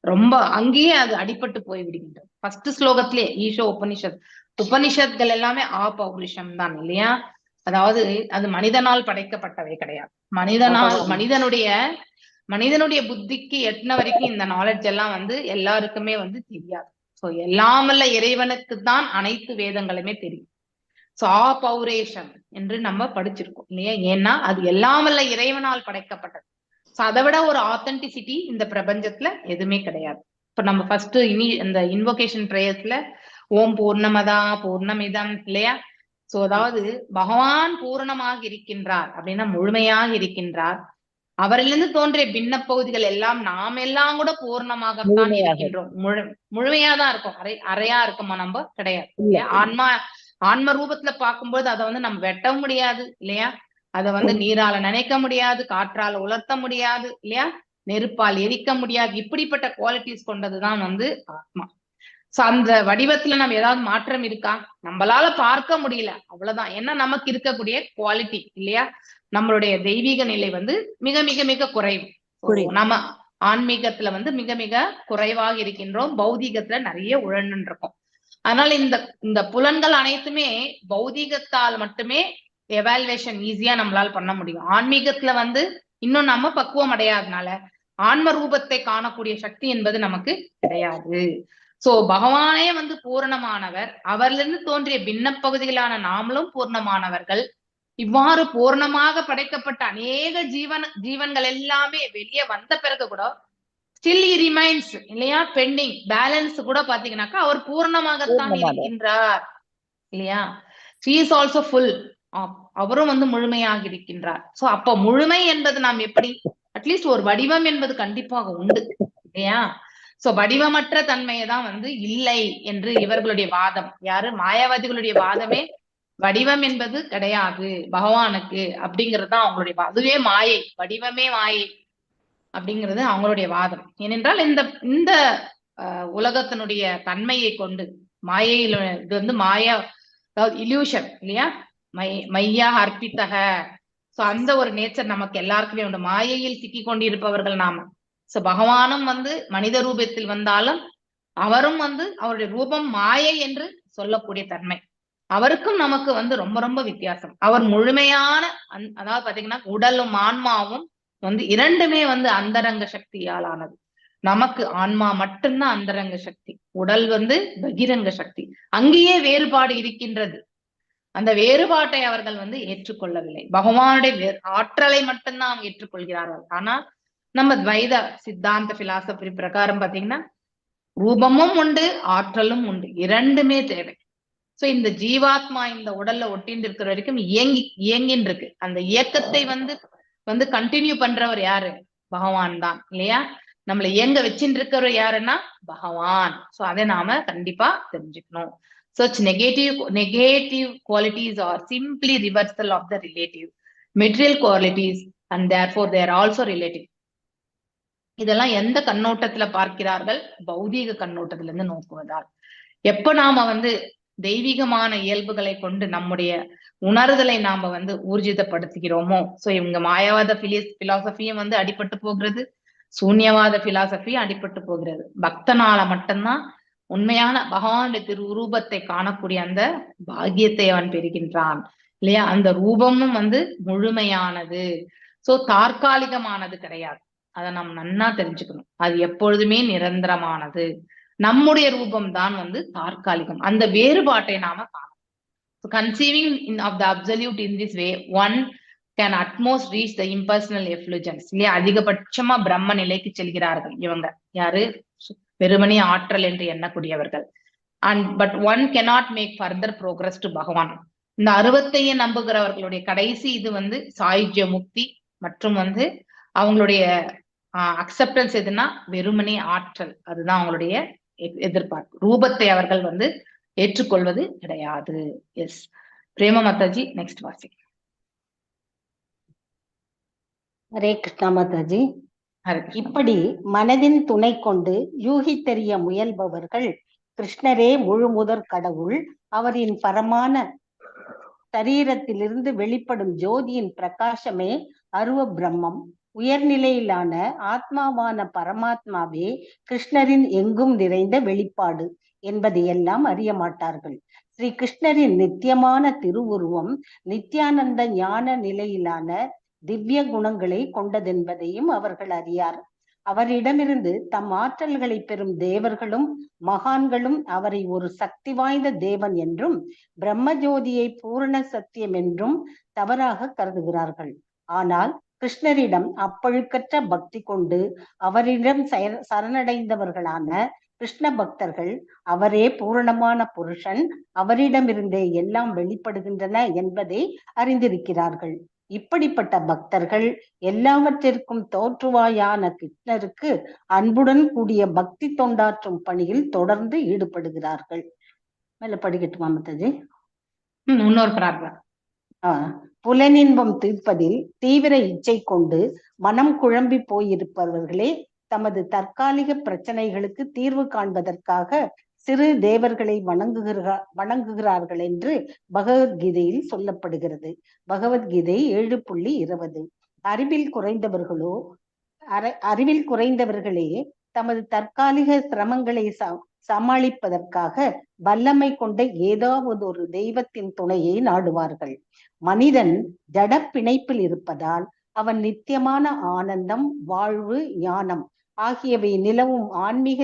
ரொம்ப அங்கேயே அது அடிபட்டு போய் விடுகின்றது. ஃபர்ஸ்ட் ஸ்லோகத்திலே ஈஷோ உபனிஷத்கள் எல்லாமே பௌருஷம் தான் இல்லையா? அதாவது அது மனிதனால் படைக்கப்பட்டவை கிடையாது. மனிதனுடைய புத்திக்கு எட்டின வரைக்கும் இந்த நாலேஜ் எல்லாம் வந்து எல்லாருக்குமே வந்து தெரியாது. சோ எல்லாமல்ல இறைவனுக்கு தான் அனைத்து வேதங்களுமே தெரியும். சோ பௌரேஷம் என்று நம்ம படிச்சிருக்கோம் இல்லையா? ஏன்னா அது எல்லாமல்ல இறைவனால் படைக்கப்பட்டது. சோ அதை விட ஒரு ஆத்தென்டிசிட்டி இந்த பிரபஞ்சத்துல எதுவுமே கிடையாது. இப்ப நம்ம ஃபர்ஸ்ட் இந்த இன்வோகேஷன் பிரேயர்ஸ்ல ஓம் பூர்ணமதா பூர்ணமிதம் இல்லையா? சோ அதாவது பகவான் பூரணமாக இருக்கின்றார் அப்படின்னா முழுமையாக இருக்கின்றார். அவரிலிருந்து தோன்றிய பின்ன பகுதிகள் எல்லாம் நாம் எல்லாம் கூட பூர்ணமாகத்தான் இருக்கின்றோம். முழுமையாதான் இருக்கும். அறையா இருக்குமா? நம்ம கிடையாது இல்லையா? ஆன்ம ரூபத்துல பார்க்கும்போது அதை வந்து நம்ம வெட்ட முடியாது இல்லையா? அதை வந்து நீரால நினைக்க முடியாது, காற்றால உலர்த்த முடியாது இல்லையா? நெருப்பால் எரிக்க முடியாது. இப்படிப்பட்ட குவாலிட்டிஸ் கொண்டதுதான் வந்து ஆத்மா. சோ அந்த வடிவத்துல நம்ம ஏதாவது மாற்றம் இருக்கா? நம்மளால பார்க்க முடியல, அவ்வளவுதான். ஏன்னா நமக்கு இருக்கக்கூடிய குவாலிட்டி இல்லையா? நம்மளுடைய தெய்வீக நிலை வந்து மிக மிக மிக குறைவு. நம்ம ஆன்மீகத்துல வந்து மிக மிக குறைவாக இருக்கின்றோம், பௌதீகத்துல நிறைய உழன்னு இருக்கோம். அதனால இந்த புலன்கள் அனைத்துமே பௌதீகத்தால் மட்டுமே எவாலுவேஷன் ஈஸியா நம்மளால பண்ண முடியும். ஆன்மீகத்துல வந்து இன்னும் நம்ம பக்குவம் அடையாதனால ஆன்ம ரூபத்தை காணக்கூடிய சக்தி என்பது நமக்கு கிடையாது. சோ பகவானே வந்து பூரணமானவர், அவரிலிருந்து தோன்றிய பின்ன பகுதிகளான நாமளும் பூர்ணமானவர்கள். இவ்வாறு பூர்ணமாக படைக்கப்பட்ட அநேக ஜீவன்கள் எல்லாமே வெளியே வந்த பிறகு கூட ஸ்டில் he remains இல்லையா, பெண்டிங் பேலன்ஸ் கூட பாத்தீங்கன்னாக்கா அவர் பூர்ணமாகத்தான் இருக்கின்றார் இல்லையா. she is also full, அவரும் வந்து முழுமையாக இருக்கின்றார். சோ அப்ப முழுமை என்பது நாம் எப்படி, அட்லீஸ்ட் ஒரு வடிவம் என்பது கண்டிப்பாக உண்டு இல்லையா. சோ வடிவமற்ற தன்மையை தான் வந்து இல்லை என்று இவர்களுடைய வாதம். யாரு, மாயாவாதிகளுடைய வாதமே வடிவம் என்பது கிடையாது பகவானுக்கு அப்படிங்கிறது தான் அவங்களுடைய வாதம். அதுவே மாயை, வடிவமே மாயை அப்படிங்கிறது அவங்களுடைய வாதம். ஏனென்றால் இந்த உலகத்தினுடைய தன்மையை கொண்டு மாயையில இது வந்து மாயா, அதாவது இல்யூஷன் இல்லையா, மையா அர்ப்பித்தக. சோ அந்த ஒரு நேச்சர் நமக்கு எல்லாருக்குமே உண்டு, மாயையில் சிக்கி கொண்டிருப்பவர்கள் நாம. சோ பகவானும் வந்து மனித ரூபத்தில் வந்தாலும் அவரும் வந்து அவருடைய ரூபம் மாயை என்று சொல்லக்கூடிய தன்மை. அவருக்கும் நமக்கு வந்து ரொம்ப ரொம்ப வித்தியாசம். அவர் முழுமையான அதாவது பாத்தீங்கன்னா உடலும் ஆன்மாவும் வந்து இரண்டுமே வந்து அந்தரங்க சக்தியால் ஆனது. நமக்கு ஆன்மா மட்டும்தான் அந்தரங்க சக்தி, உடல் வந்து பகிரங்க சக்தி. அங்கேயே வேறுபாடு இருக்கின்றது. அந்த வேறுபாட்டை அவர்கள் வந்து ஏற்றுக்கொள்ளவில்லை. பகவானுடைய ஆற்றலை மட்டும்தான் அவங்க ஏற்றுக்கொள்கிறார்கள். ஆனா நம்ம துவைத சித்தாந்த பிலாசபி பிரகாரம் பாத்தீங்கன்னா ரூபமும் உண்டு, ஆற்றலும் உண்டு, இரண்டுமே தேவை. சோ இந்த ஜீவாத்மா இந்த உடல்ல ஒட்டின்னு இருக்கிற வரைக்கும் இயங்கின்னு இருக்கு. அந்த இயக்கத்தை வந்து கண்டினியூ பண்றவர் யாரு, பகவான் தான் இல்லையா. நம்மள இயங்க வச்சுட்டு இருக்கிறவர் யாருன்னா பகவான். சோ அதை நாம கண்டிப்பா தெரிஞ்சுக்கணும். Such negative qualities are simply reversal of the relative material qualities and therefore they are also relative. இதெல்லாம் எந்த கண்ணோட்டத்துல பார்க்கிறார்கள், பௌதீக கண்ணோட்டத்துல இருந்து நோக்குவதால். எப்ப நாம வந்து தெய்வீகமான இயல்புகளை கொண்டு நம்முடைய உணர்தலை நாம வந்து ஊர்ஜிதப்படுத்துகிறோமோ, சோ இவங்க மாயாவாத பிலாசபியும் வந்து அடிபட்டு போகிறது, சூன்யவாத பிலாசபியும் அடிபட்டு போகிறது. பக்தனால மட்டும்தான் உண்மையான பகவானுடைய திருரூபத்தை காணக்கூடிய அந்த பாக்கியத்தை அவன் பெறுகின்றான் இல்லையா. அந்த ரூபமும் வந்து முழுமையானது, சோ தற்காலிகமானது கிடையாது. அதை நாம் நன்னா தெரிஞ்சுக்கணும். அது எப்பொழுதுமே நிரந்தரமானது. நம்முடைய ரூபம் தான் வந்து தற்காலிகம். அந்த வேறுபாட்டை நாம காணணும். So conceiving of the absolute in this way, one can at most reach the impersonal effulgence. இல்லையா, அதிகபட்சமா பிரம்ம நிலைக்கு செல்கிறார்கள் இவங்க. யாரு, வெறுமனே ஆற்றல் என்று எண்ணக்கூடியவர்கள். But one cannot make further progress to பகவான். இந்த அருவத்தையே நம்புகிறவர்களுடைய கடைசி இது வந்து சாயுஜ்ய முக்தி மற்றும் வந்து அவங்களுடைய அக்செப்டன்ஸ் எதுனா வெறுமனே ஆற்றல். அதுதான் அவங்களுடைய எதிர்பார்ப்பு. ரூபத்தை அவர்கள் வந்து ஏற்றுக்கொள்வது கிடையாது. எஸ் பிரேமா மாதாஜி, நெக்ஸ்ட் வாசி. ஹரே கிருஷ்ணா மாதாஜி. இப்படி மனதின் துணை கொண்டு யூகித்தெறிய முயல்பவர்கள் கிருஷ்ணரே முழு முதற் கடவுள், அவரின் பரமான சரீரத்திலிருந்து வெளிப்படும் ஜோதியின் பிரகாசமே அருவ பிரம்மம், உயர்நிலையிலான ஆத்மாவான பரமாத்மாவே கிருஷ்ணரின் எங்கும் நிறைந்த வெளிப்பாடு என்பதையெல்லாம் அறிய மாட்டார்கள். ஸ்ரீ கிருஷ்ணரின் நித்தியமான திருவுருவம் நித்யானந்த ஞான நிலையிலான திவ்ய குணங்களை கொண்டதென்பதையும் அவர்கள் அறியார். அவரிடமிருந்து தம் ஆற்றல்களை பெறும் தேவர்களும் மகான்களும் அவரை ஒரு சக்தி வாய்ந்த தேவன் என்றும் பிரம்மஜோதியை பூரண சத்தியம் என்றும் தவறாக கருதுகிறார்கள். ஆனால் கிருஷ்ணரிடம் அப்பழுக்கற்ற பக்தி கொண்டு அவரிடம் சரணடைந்தவர்களான கிருஷ்ண பக்தர்கள் அவரே பூரணமான புருஷன், அவரிடமிருந்தே எல்லாம் வெளிப்படுகின்றன என்பதை அறிந்திருக்கிறார்கள். இப்படிப்பட்ட பக்தர்கள் எல்லாவற்றிற்கும் தோற்றுவாயான கிருஷ்ணருக்கு அன்புடன் கூடிய பக்தி தொண்டாற்றும் பணியில் தொடர்ந்து ஈடுபடுகிறார்கள். மேல படிக்கட்டுமா மாதாஜி? இன்னொரு பிரார்த்தனை. புலனின்பம் தீர்ப்பதில் தீவிர இச்சை கொண்டு மனம் குழம்பி போயிருப்பவர்களே தமது தற்காலிக பிரச்சனைகளுக்கு தீர்வு காண்பதற்காக சிறு தேவர்களை வணங்குகிறார்கள் என்று பகவத்கீதையில் சொல்லப்படுகிறது. பகவத்கீதை 7.20. அறிவில் குறைந்தவர்களோ அறிவில் குறைந்தவர்களே தமது தற்காலிக சிரமங்களை சமாளிப்பதற்காக வல்லமை கொண்ட ஏதாவது ஒரு தெய்வத்தின் துணையை நாடுவார்கள். மனிதன் ஜட பிணைப்பில் இருப்பதால் அவன் நித்தியமான ஆனந்தம், வாழ்வு, ஞானம் ஆகியவை நிலவும் ஆன்மீக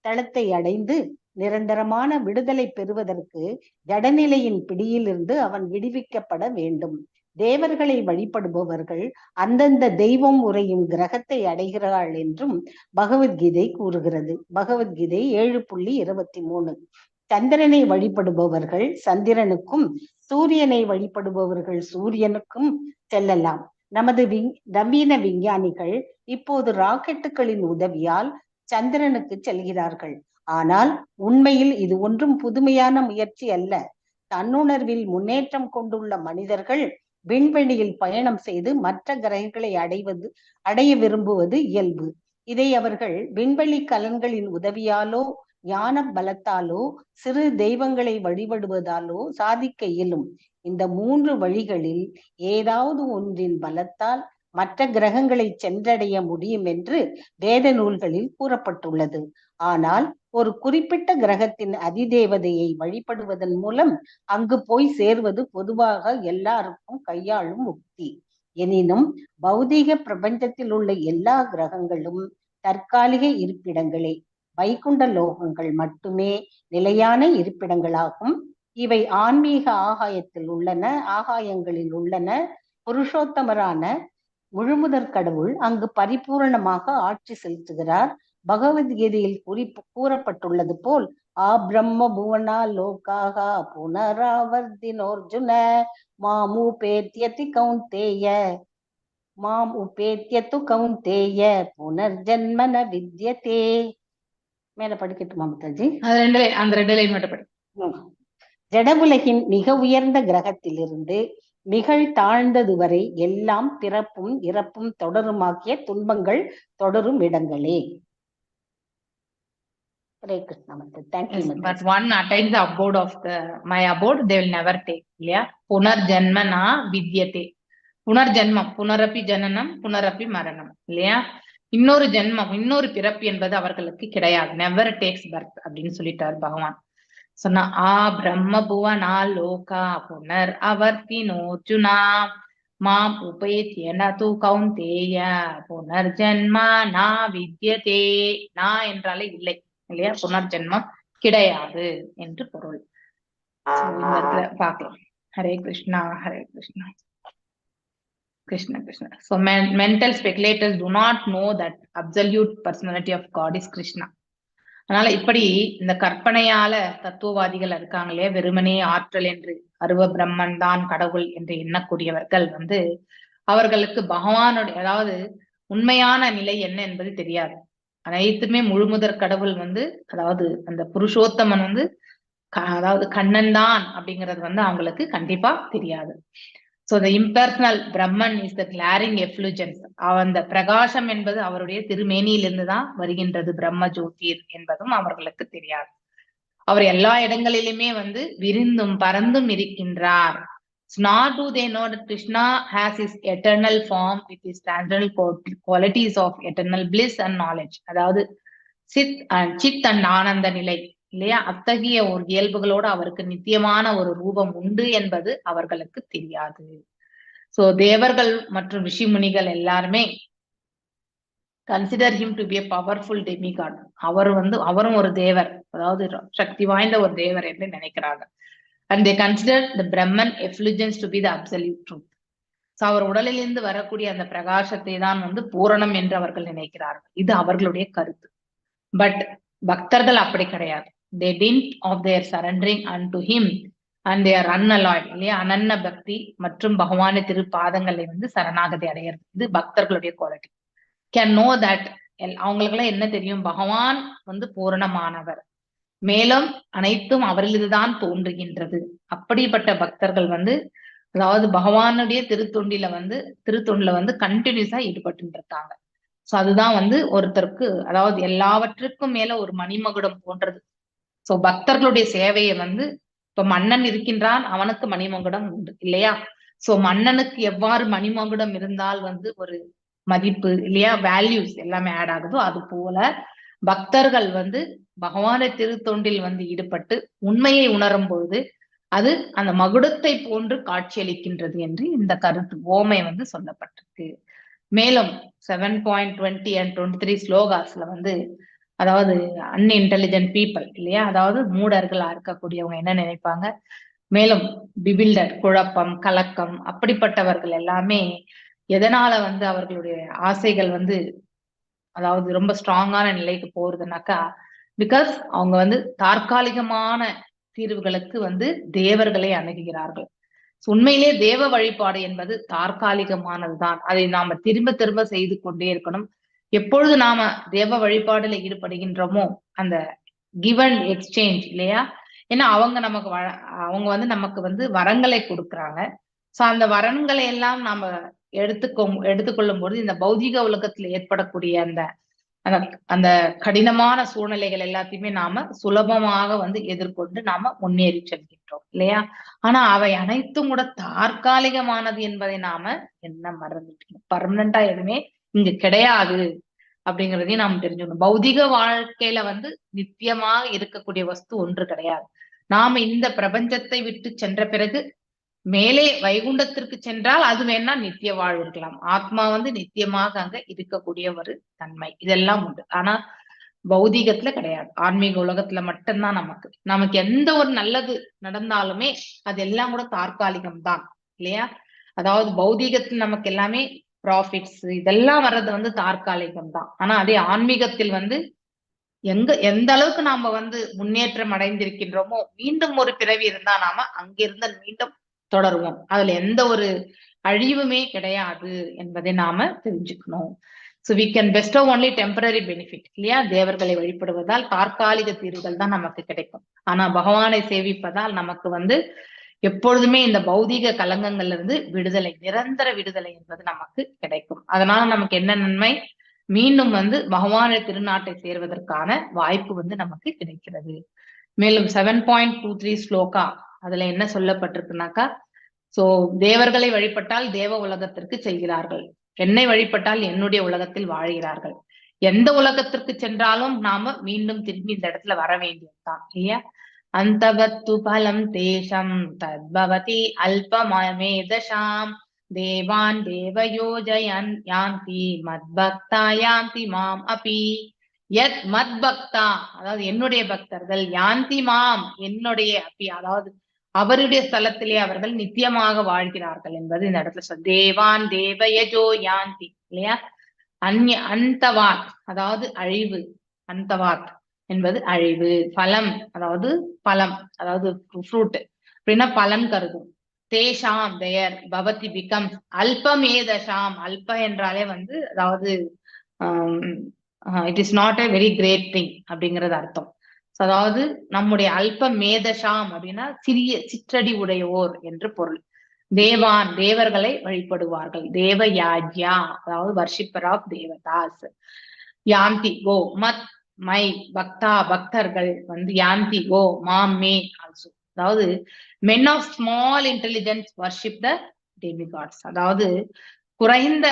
தளத்தை அடைந்து நிரந்தரமான விடுதலை பெறுவதற்கு ஜடநிலையின் பிடியிலிருந்து அவன் விடுவிக்கப்பட வேண்டும். தேவர்களை வழிபடுபவர்கள் அந்தந்த தெய்வம் உரையும் கிரகத்தை அடைகிறாள் என்றும் பகவத்கீதை கூறுகிறது. பகவத்கீதை 7.23. சந்திரனை வழிபடுபவர்கள் சந்திரனுக்கும், சூரியனை வழிபடுபவர்கள் சூரியனுக்கும் செல்லலாம். நமது நவீன விஞ்ஞானிகள் இப்போது ராக்கெட்டுகளின் உதவியால் சந்திரனுக்கு செல்கிறார்கள். ஆனால் உண்மையில் இது ஒன்றும் புதுமையான முயற்சி அல்ல. தன்னுணர்வில் முன்னேற்றம் கொண்டுள்ள மனிதர்கள் விண்வெளியில் பயணம் செய்து மற்ற கிரகங்களை அடைய விரும்புவது இயல்பு. இதை அவர்கள் விண்வெளி கலன்களின் உதவியாலோ, ஞான பலத்தாலோ, சிறு தெய்வங்களை வழிபடுவதாலோ சாதிக்க இயலும். இந்த 3 வழிகளில் ஏதாவது ஒன்றின் பலத்தால் மற்ற கிரகங்களை சென்றடைய முடியும் என்று வேத நூல்களில் கூறப்பட்டுள்ளது. ஆனால் ஒரு குறிப்பிட்ட கிரகத்தின் அதிதேவதையை வழிபடுவதன் மூலம் அங்கு போய் சேர்வது பொதுவாக எல்லாருக்கும் கையாளும் உக்தி. எனினும் பௌதீக பிரபஞ்சத்தில் உள்ள எல்லா கிரகங்களும் தற்காலிக இருப்பிடங்களே. வைகுண்ட லோகங்கள் மட்டுமே நிலையான இருப்பிடங்களாகும். இவை ஆன்மீக ஆகாயங்களில் உள்ளன. புருஷோத்தமரான முழுமுதற் கடவுள் அங்கு பரிபூரணமாக ஆட்சி செலுத்துகிறார். பகவத்கீதையில் கூறப்பட்டுள்ளது போல் பிரம்ம புவனா லோகாக புனராவர்த்தினோர்ஜுன மாமுபேத்யதி கௌந்தேய புனர்ஜன்மன வித்யதே. மேல படிக்கட்டுமா மாதாஜி? அந்த 2 லைன் மட்டும் படி. ஜடவுலகின் மிக உயர்ந்த கிரகத்திலிருந்து மிகழ் தாழ்ந்தது வரை எல்லாம் பிறப்பும் இறப்பும் தொடருமாக்கிய துன்பங்கள் தொடரும் இடங்களே. Hare Krishna Mataji. Thank you Mataji. But one attains the abode of my abode, they will never take. இல்லையா? புனர்ஜன்மனா வித்யதே. புனர்ஜன்மம், புனரப்பி ஜனனம், புனரப்பி மரணம். இல்லையா? இன்னொரு ஜென்மம், இன்னொரு பிறப்பு என்பது அவர்களுக்கு கிடையாது. நெவர் டேக்ஸ் பர்த் அப்படின்னு சொல்லிட்டார் பகவான். சொன்னா பிரம்ம புவனா லோகா புனர் அவர்த்தினோர்ஜுனா மாம் உபேத்யன து கௌந்தேய புனர்ஜன்மா நா வித்யதே. நா என்றாலே இல்லை, இல்லையா? புனர்ஜென்மம் கிடையாது என்று பொருள். இந்த இடத்துல பார்க்கலாம். Hare Krishna, Hare Krishna, Krishna Krishna. So mental speculators do not know that absolute personality of God is Krishna. அதனால இப்படி இந்த கற்பனையால தத்துவவாதிகள் இருக்காங்க இல்லையா, வெறுமனே ஆற்றல் என்று அருவ பிரம்மன் தான் கடவுள் என்று எண்ணக்கூடியவர்கள் அவர்களுக்கு பகவானுடைய அதாவது உண்மையான நிலை என்ன என்பது தெரியாது. அனைத்துமே முழுமுதற் கடவுள் அதாவது அந்த புருஷோத்தமன் அதாவது கண்ணன் தான் அப்படிங்கிறது அவங்களுக்கு கண்டிப்பா தெரியாது. So the impersonal Brahman is the glaring effulgence. அந்த பிரகாசம் என்பது அவருடைய திருமேனியிலிருந்து தான் வருகின்றது. பிரம்ம ஜோதிர் என்பதும் அவர்களுக்கு தெரியாது. அவர் எல்லா இடங்களிலுமே விரிந்தும் பறந்தும் இருக்கின்றார். Nor do they know that Krishna has his eternal form with his transcendental qualities of eternal bliss and knowledge. அதாவது சித் அண்ட் ஆனந்த நிலை இல்லையா, அத்தகைய ஒரு இயல்புகளோடு அவருக்கு நித்தியமான ஒரு ரூபம் உண்டு என்பது அவர்களுக்கு தெரியாது. சோ தேவர்கள் மற்றும் ரிஷி முனிகள் எல்லாருமே consider him to be a powerful demigod. அவரும் ஒரு தேவர், அதாவது சக்தி வாய்ந்த ஒரு தேவர் என்று நினைக்கிறாங்க. And they consider the Brahman effulgence to be the absolute truth. So அவர் உடலிலிருந்து வரக்கூடிய அந்த பிரகாசத்தை தான் பூரணம் என்று அவர்கள் நினைக்கிறார்கள். இது அவர்களுடைய கருத்து. பட் பக்தர்கள் அப்படி கிடையாது. They dint of their surrendering unto him and they are unalloyed இல்லையா, அனன்ன பக்தி மற்றும் பகவான திருப்பாதங்களை சரணாகதி அடையிறது. இது பக்தர்களுடைய குவாலிட்டி. கேன் நோ தட் அவங்களுக்கெல்லாம் என்ன தெரியும், பகவான் பூரணமானவர், மேலும் அனைத்தும் அவரில்தான் தோன்றுகின்றது. அப்படிப்பட்ட பக்தர்கள் அதாவது பகவானுடைய திருத்தொண்டில கண்டினியூஸா ஈடுபட்டு இருக்காங்க. சோ அதுதான் ஒருத்தருக்கு அதாவது எல்லாவற்றுக்கும் மேல ஒரு மணிமகுடம் போன்றது. சோ பக்தர்களுடைய சேவையை இப்ப மன்னன் இருக்கின்றான், அவனுக்கு மணிமகுடம் உண்டு இல்லையா. சோ மன்னனுக்கு எவ்வாறு மணிமகுடம் இருந்தால் ஒரு மதிப்பு இல்லையா, வேல்யூஸ் எல்லாமே ஆட் ஆகுதோ அது போல பக்தர்கள் வந்து பகவானை திருத்தொண்டில் வந்து ஈடுபட்டு உண்மையை உணரும் பொழுது அது அந்த மகுடத்தை போன்று காட்சியளிக்கின்றது என்று இந்த கருத்து ஓமை வந்து சொல்லப்பட்டிருக்கு. மேலும் 7.20 and 23 ஸ்லோகாஸ்ல வந்து அதாவது அன்இன்டெலிஜென்ட் பீப்புள் இல்லையா, அதாவது மூடர்களா இருக்கக்கூடியவங்க என்ன நினைப்பாங்க, மேலும் பிபில்டர் குழப்பம் கலக்கம் அப்படிப்பட்டவர்கள் எல்லாமே எதனால வந்து அவர்களுடைய ஆசைகள் வந்து அதாவது ரொம்ப ஸ்ட்ராங்கான நிலைக்கு போறதுனாக்கா, பிகாஸ் அவங்க வந்து தற்காலிகமான தீர்வுகளுக்கு வந்து தேவர்களை அணுகுகிறார்கள். உண்மையிலே தேவ வழிபாடு என்பது தற்காலிகமானதுதான். அதை நாம திரும்ப திரும்ப செய்து கொண்டே இருக்கணும். எப்பொழுது நாம தேவ வழிபாடுல ஈடுபடுகின்றோமோ அந்த கிவ் அண்ட் எக்ஸ்சேஞ்ச் இல்லையா, ஏன்னா அவங்க வந்து நமக்கு வந்து வரங்களை கொடுக்குறாங்க. சோ அந்த வரன்களை எல்லாம் நாம எடுத்துக்கொள்ளும் பொழுது இந்த பௌதிக உலகத்துல ஏற்படக்கூடிய அந்த கடினமான சூழ்நிலைகள் எல்லாத்தையுமே நாம சுலபமாக வந்து எதிர்கொண்டு நாம முன்னேறி செல்கின்றோம் இல்லையா. ஆனா அவை அனைத்தும் கூட தற்காலிகமானது என்பதை நாம என்ன மறந்துட்டோம். பர்மனண்டா எதுவுமே இங்க கிடையாது அப்படிங்கிறதையும் நாம் தெரிஞ்சுக்கணும். பௌதிக வாழ்க்கையில வந்து நித்தியமாக இருக்கக்கூடிய வஸ்து ஒன்று கிடையாது. நாம இந்த பிரபஞ்சத்தை விட்டு சென்ற பிறகு மேலே வைகுண்டத்திற்கு சென்றால் அது வேணா நித்திய வாழ்வு இருக்கலாம். ஆத்மா வந்து நித்தியமாக அங்க இருக்கக்கூடிய ஒரு தன்மை இதெல்லாம் உண்டு. ஆனா பௌதிகத்துல கிடையாது. ஆன்மீக உலகத்துல மட்டும்தான் நமக்கு எந்த ஒரு நல்லது நடந்தாலுமே அது எல்லாம் கூட தற்காலிகம் தான் இல்லையா. அதாவது பௌதிகத்தில் நமக்கு எல்லாமே ப்ராஃபிட்ஸ் இதெல்லாம் வர்றது வந்து தற்காலிகம் தான். ஆனா அதே ஆன்மீகத்தில் வந்து எந்த அளவுக்கு நாம வந்து முன்னேற்றம் அடைந்திருக்கின்றோமோ மீண்டும் ஒரு பிறவி இருந்தா நாம அங்கிருந்து மீண்டும் தொடருவோம். அதுல எந்த ஒரு அழிவுமே கிடையாது என்பதை நாம தெரிஞ்சுக்கணும். So we can bestow only temporary benefit இல்லையா. தேவர்களை வழிபடுவதால் தற்காலிக தீர்வுகள் தான் நமக்கு கிடைக்கும். ஆனா பகவானை சேவிப்பதால் நமக்கு வந்து எப்பொழுதுமே இந்த பௌதிக கலங்கங்கள்ல இருந்து விடுதலை, நிரந்தர விடுதலை என்பது நமக்கு கிடைக்கும். அதனால நமக்கு என்ன நன்மை, மீண்டும் வந்து பகவானுடைய திருநாட்டை சேர்வதற்கான வாய்ப்பு வந்து நமக்கு கிடைக்கிறது. மேலும் 7.23 ஸ்லோகா அதுல என்ன சொல்லப்பட்டிருக்குனாக்கா, சோ தேவர்களை வழிபட்டால் தேவ உலகத்திற்கு செல்கிறார்கள், என்னை வழிபட்டால் என்னுடைய உலகத்தில் வாழ்கிறார்கள். எந்த உலகத்திற்கு சென்றாலும் நாம மீண்டும் திரும்பி இந்த இடத்துல வர வேண்டியதுதான் இல்லையா. அந்தவத்து பலம் தேசம் தத்பவதி அல்பமேதசாம் தேவான் தேவயோஜயன் யாந்தி மத்பக்தா யாந்தி மாம் அபி. யத் மத்பக்தா அதாவது என்னுடைய பக்தர்கள், யாந்தி மாம் என்னுடைய அபி அதாவது அவருடைய ஸ்தலத்திலே அவர்கள் நித்தியமாக வாழ்கிறார்கள் என்பது இந்த இடத்துல தேவான் தேவயஜோ யாந்தி இல்லையா. அந்தவாத் அதாவது அழிவு, அந்தவாத் என்பது அழிவு. பலம் அதாவது பலம் அதாவது ஃப்ரூட் அப்படின்னா பலன் கருதும். தேஷாம் தேர் பவதி பிகம்ஸ் அல்பமேதசாம், அல்ப என்றாலே வந்து அதாவது it is not a very great thing அப்படிங்கிறது அர்த்தம். அதாவது நம்முடைய அல்ப மேதசாம் அப்படின்னா சிறிய சிற்றடி உடையோர் என்று பொருள். தேவான் தேவர்களை வழிபடுவார்கள். தேவ யாஜ்யா அதாவது வர்ஷிப்பர் ஆஃப் தேவதாஸ். யாந்தி கோ மத் மை பக்தா பக்தர்கள் வந்து யாந்தி கோ மாம் மே ஆல்சோ. அதாவது men of small intelligence worship the demigods. அதாவது குறைந்த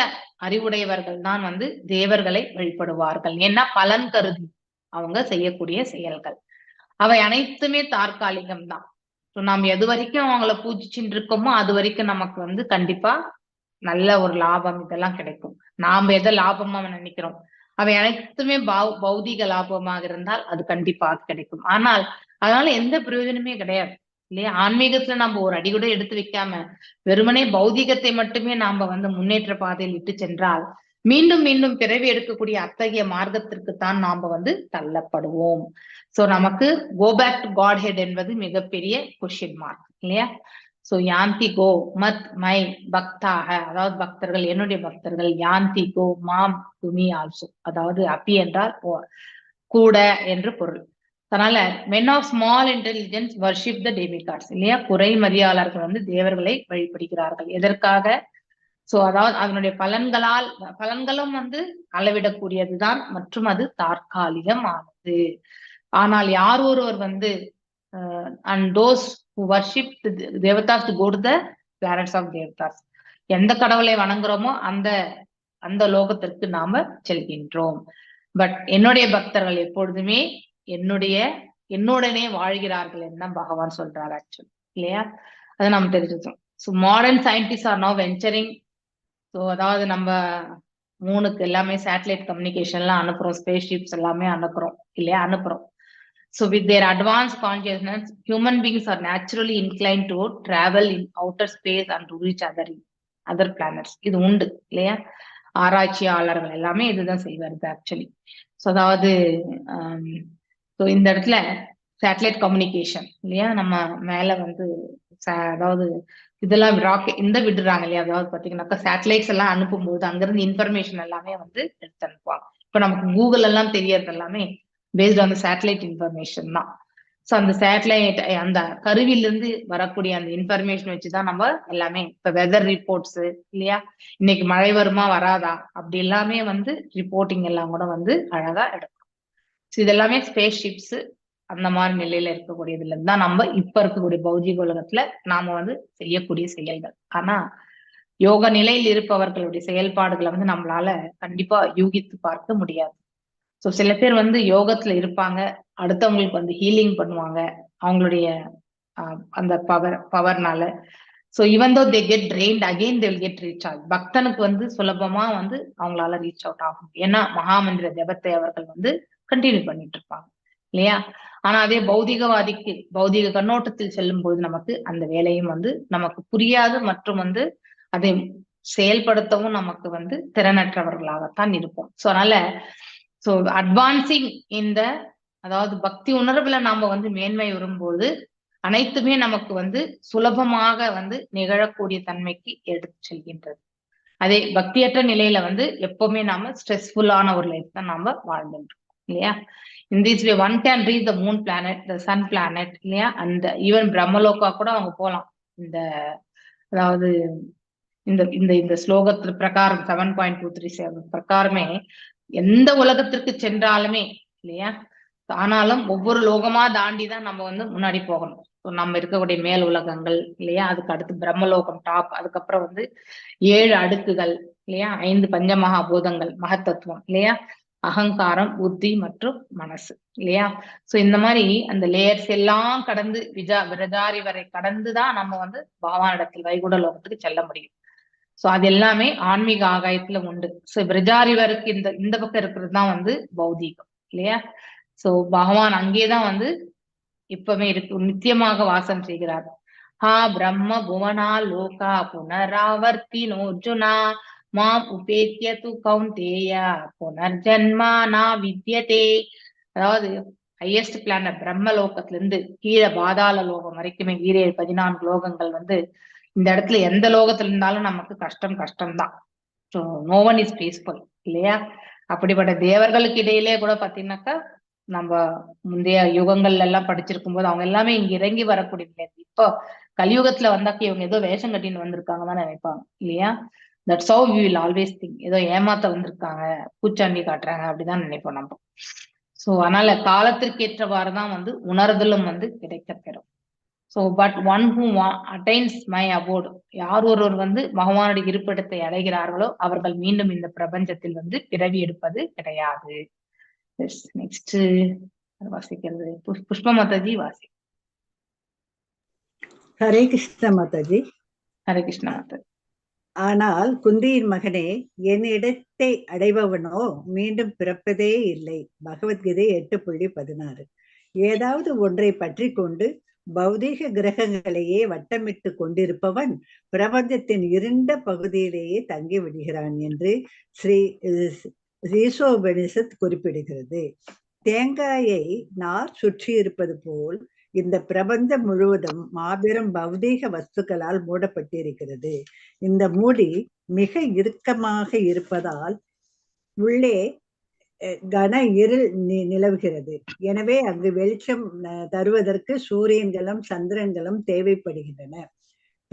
அறிவுடையவர்கள் தான் வந்து தேவர்களை வழிபடுவார்கள். ஏன்னா பலன் கருதி அவங்க செய்யக்கூடிய செயல்கள் அவை அனைத்துமே தற்காலிகம் தான். நாம் எது வரைக்கும் அவங்கள பூஜிச்சுட்டு இருக்கோமோ அது வரைக்கும் நமக்கு வந்து கண்டிப்பா நல்ல ஒரு லாபம் இதெல்லாம் கிடைக்கும். நாம எதை லாபமா நினைக்கிறோம் அவை அனைத்துமே பௌதிக லாபமாக இருந்தால் அது கண்டிப்பாக கிடைக்கும். ஆனால் அதனால எந்த பிரயோஜனமே கிடையாது இல்லையா. ஆன்மீகத்துல நம்ம ஒரு அடி கூட எடுத்து வைக்காம வெறுமனே பௌதிகத்தை மட்டுமே நாம வந்து முன்னேற்ற பாதையில் விட்டு சென்றால் மீண்டும் மீண்டும் பிறவி எடுக்கக்கூடிய அத்தகைய மார்க்கத்திற்கு தான் நாம வந்து தள்ளப்படுவோம். சோ நமக்கு go back to Godhead என்பது மிகப்பெரிய கொஸ்டின் மார்க் இல்லையா. சோ யாந்தி கோ மத் மை பக்தாக அதாவது பக்தர்கள் என்னுடைய பக்தர்கள், யாந்தி கோ மாம் துமி ஆல்சோ அதாவது அப்பி என்றால் கூட என்று பொருள். அதனால men of small intelligence worship the demigods இல்லையா. குறை மதியாளர்கள் வந்து தேவர்களை வழிபடுகிறார்கள். எதற்காக? சோ அதாவது அதனுடைய பலன்களும் வந்து அளவிடக்கூடியதுதான் மற்றும் அது தற்காலிகமானது. ஆனால் யார் ஒருவர் வந்து and those who worship the devatas to go to the planets of devatas, எந்த கடவுளை வணங்குறோமோ அந்த அந்த லோகத்திற்கு நாம செல்கின்றோம். பட் என்னுடைய பக்தர்கள் எப்பொழுதுமே என்னுடனே வாழ்கிறார்கள் என்ன பகவான் சொல்றாரு ஆக்சுவலி, இல்லையா? அதை நம்ம தெரிஞ்சுக்கணும். So modern scientist are now venturing. So அதாவது நம்ம மூணுக்கு எல்லாமே சேட்டலைட் கம்யூனிகேஷன்லாம் அனுப்புறோம், ஸ்பேஸ் ஷிப்ஸ் எல்லாமே அனுப்புறோம். So with their advanced consciousness, human beings are naturally inclined to travel in outer space and to reach other planets. இது உண்டு இல்லையா? ஆராய்ச்சியாளர்கள் எல்லாமே இதுதான் செய்வாரு ஆக்சுவலி. ஸோ அதாவது இந்த இடத்துல சேட்டலைட் கம்யூனிகேஷன் இல்லையா, நம்ம மேல வந்து அதாவது இதெல்லாம் ராக்கெட் விடுறாங்க இல்லையா, அதாவது பாத்தீங்கன்னாக்கா சேட்டலைட்ஸ் எல்லாம் அனுப்பும்போது அங்கிருந்து இன்ஃபர்மேஷன் எல்லாமே வந்து எடுத்து அனுப்புவாங்க. இப்ப நமக்கு கூகுள் எல்லாம் தெரியறது எல்லாமே பேஸ்ட் ஆன் சேட்டலைட் இன்ஃபர்மேஷன் தான். ஸோ அந்த சேட்டலைட் அந்த கருவிலிருந்து வரக்கூடிய அந்த இன்ஃபர்மேஷன் வச்சுதான் நம்ம எல்லாமே இப்ப வெதர் ரிப்போர்ட்ஸ் இல்லையா, இன்னைக்கு மழை வருமா வராதா அப்படி எல்லாமே வந்து ரிப்போர்ட்டிங் எல்லாம் கூட வந்து அழகா எடுக்கும். ஸோ இதெல்லாமே ஸ்பேஸ் ஷிப்ஸ் அந்த மாதிரி நிலையில இருக்கக்கூடியதுல தான் நம்ம இப்ப இருக்கக்கூடிய பௌதிக உலகத்துல நாம வந்து செய்யக்கூடிய செயல்கள். ஆனா யோக நிலையில் இருப்பவர்களுடைய செயல்பாடுகளை வந்து நம்மளால கண்டிப்பா யூகித்து பார்க்க முடியாது. ஸோ சில பேர் வந்து யோகத்துல இருப்பாங்க, அடுத்தவங்களுக்கு வந்து ஹீலிங் பண்ணுவாங்க அவங்களுடைய அந்த பவர்னால. So even though they get trained again they will get reach ஆகும். பக்தனுக்கு வந்து சுலபமா வந்து அவங்களால ரீச் அவுட் ஆகும், ஏன்னா மகாமந்திர ஜபத்தை அவர்கள் வந்து கண்டினியூ பண்ணிட்டு இருப்பாங்க இல்லையா? ஆனா அதே பௌதிகவாதிக்கு பௌதிக கண்ணோட்டத்தில் செல்லும் போது நமக்கு அந்த வேலையும் வந்து நமக்கு புரியாது, மற்றும் வந்து அதை செயல்படுத்தவும் நமக்கு வந்து திறனற்றவர்களாகத்தான் இருப்போம். ஸோ அதனால ஸோ அட்வான்சிங் இந்த அதாவது பக்தி உணர்வுல நாம வந்து மேன்மை வரும்போது அனைத்துமே நமக்கு வந்து சுலபமாக வந்து நிகழக்கூடிய தன்மைக்கு எடுத்து செல்கின்றது. அதே பக்தியற்ற நிலையில வந்து எப்பவுமே நாம ஸ்ட்ரெஸ்ஃபுல்லான ஒரு லைஃப் தான் நாம வாழ்ந்துட்டோம் இல்லையா? In this way one can reach the moon planet, the sun planet இல்லையா, அந்த ஈவன் பிரம்மலோகா கூட அவங்க போலாம். இந்த அதாவது இந்த இந்த இந்த ஸ்லோகத்துல பிரகாரம் 7.237 பிரகாரமே எந்த உலகத்திற்கு சென்றாலுமே இல்லையா, ஆனாலும் ஒவ்வொரு லோகமா தாண்டிதான் நம்ம வந்து முன்னாடி போகணும். நம்ம இருக்கக்கூடிய மேல் உலகங்கள் இல்லையா, அதுக்கு அடுத்து பிரம்மலோகம் டாப், அதுக்கப்புறம் வந்து 7 அடுக்குகள் இல்லையா, 5 பஞ்சமகா பூதங்கள் மகத்தத்துவம் இல்லையா, அகங்காரம், புத்தி மற்றும் மனசு இல்லையா. சோ இந்த மாதிரி அந்த லேயர்ஸ் எல்லாம் கடந்து விரஜாரி வரை கடந்துதான் நம்ம வந்து பகவானிடத்தில் வைகுண்ட லோகத்துக்கு செல்ல முடியும். சோ அது எல்லாமே ஆன்மீக ஆகாயத்துல உண்டு. சோ விரஜாரிவருக்கு இந்த பக்கம் இருக்கிறது தான் வந்து பௌதீகம் இல்லையா. சோ பகவான் அங்கேதான் வந்து இப்பவே இருக்கு, நித்தியமாக வாசம் செய்கிறார். ஹா பிரம்ம புவனா லோகா புனராவர்த்தி நோர்ஜுனா மாம் உபேத்திய து கௌந்தேய புனர்ஜன்மா நா வித்யதே. அதாவது ஹையஸ்ட் பிளானட் பிரம்ம லோகத்துல இருந்து கீழே பாதாள லோகம் வரைக்குமே 14 லோகங்கள் வந்து இந்த இடத்துல எந்த லோகத்துல இருந்தாலும் நமக்கு கஷ்டம்தான். So no one is peaceful இல்லையா. அப்படிப்பட்ட தேவர்களுக்கு இடையிலே கூட பாத்தீங்கன்னாக்கா நம்ம முந்தைய யுகங்கள்ல எல்லாம் படிச்சிருக்கும் போது அவங்க எல்லாமே இங்க இறங்கி வரக்கூடிய, இப்போ கலியுகத்துல வந்தாக்க இவங்க ஏதோ வேஷம் கட்டின்னு வந்திருக்காங்க தான் நினைப்பாங்க இல்லையா. That's how we will always think, ஏதோ ஏமாத்த வந்திருக்காங்க, பூச்சாண்டி காட்டுறாங்க அப்படிதான் நினைப்போம் நம்ம. சோ அதனால காலத்திற்கு ஏற்றவாறுதான் வந்து உணர்தலும் வந்து கிடைக்க பெறும். So but one who attains my abode, யார் ஒருவர் வந்து பகவானுடைய இருப்பிடத்தை அடைகிறார்களோ அவர்கள் மீண்டும் இந்த பிரபஞ்சத்தில் வந்து பிறவி எடுப்பது கிடையாது. நெக்ஸ்ட் வாசிக்கிறது புஷ்ப மாதாஜி வாசி. ஹரே கிருஷ்ண மாதாஜி. ஹரே கிருஷ்ண மாதாஜி. ஆனால் குந்தியின் மகனே, என் இடத்தை அடைபவனோ மீண்டும் பிறப்பதே இல்லை. பகவத்கீதை 8.16. ஏதாவது ஒன்றை பற்றி கொண்டு பௌதீக கிரகங்களையே வட்டமிட்டு கொண்டிருப்பவன் பிரபஞ்சத்தின் இருண்ட பகுதியிலேயே தங்கி விடுகிறான் என்று ஸ்ரீசோபனிஷத் குறிப்பிடுகிறது. தேங்காயை நார் சுற்றி இருப்பது போல் இந்த பிரபஞ்சம் முழுவதும் மாபெரும் பௌதீக வஸ்துக்களால் மூடப்பட்டிருக்கிறது. இந்த மூடி மிக இறுக்கமாக இருப்பதால் உள்ளே கன இருள் நிலவுகிறது. எனவே அங்கு வெளிச்சம் தருவதற்கு சூரியன்களும் சந்திரன்களும் தேவைப்படுகின்றன.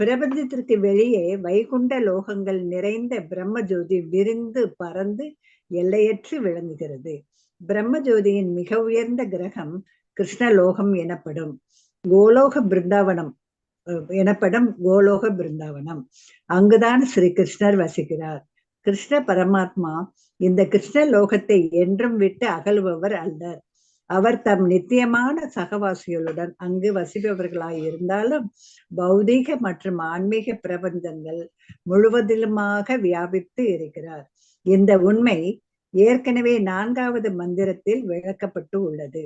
பிரபஞ்சத்திற்கு வெளியே வைகுண்ட லோகங்கள் நிறைந்த பிரம்ம ஜோதி விரிந்து பறந்து எல்லையற்று விளங்குகிறது. பிரம்ம ஜோதியின் மிக உயர்ந்த கிரகம் கிருஷ்ணலோகம் எனப்படும் கோலோக பிருந்தாவனம். அங்குதான் ஸ்ரீ கிருஷ்ணர் வசிக்கிறார். கிருஷ்ண பரமாத்மா இந்த கிருஷ்ண லோகத்தை என்றும் விட்டு அகலுபவர் அல்லர். அவர் தம் நித்தியமான சகவாசிகளுடன் அங்கு வசிப்பவர்களாய் இருந்தாலும் பௌதீக மற்றும் ஆன்மீக பிரபந்தங்கள் முழுவதிலுமாக வியாபித்து இருக்கிறார். இந்த உண்மை ஏற்கனவே 4வது மந்திரத்தில் விளக்கப்பட்டு உள்ளது.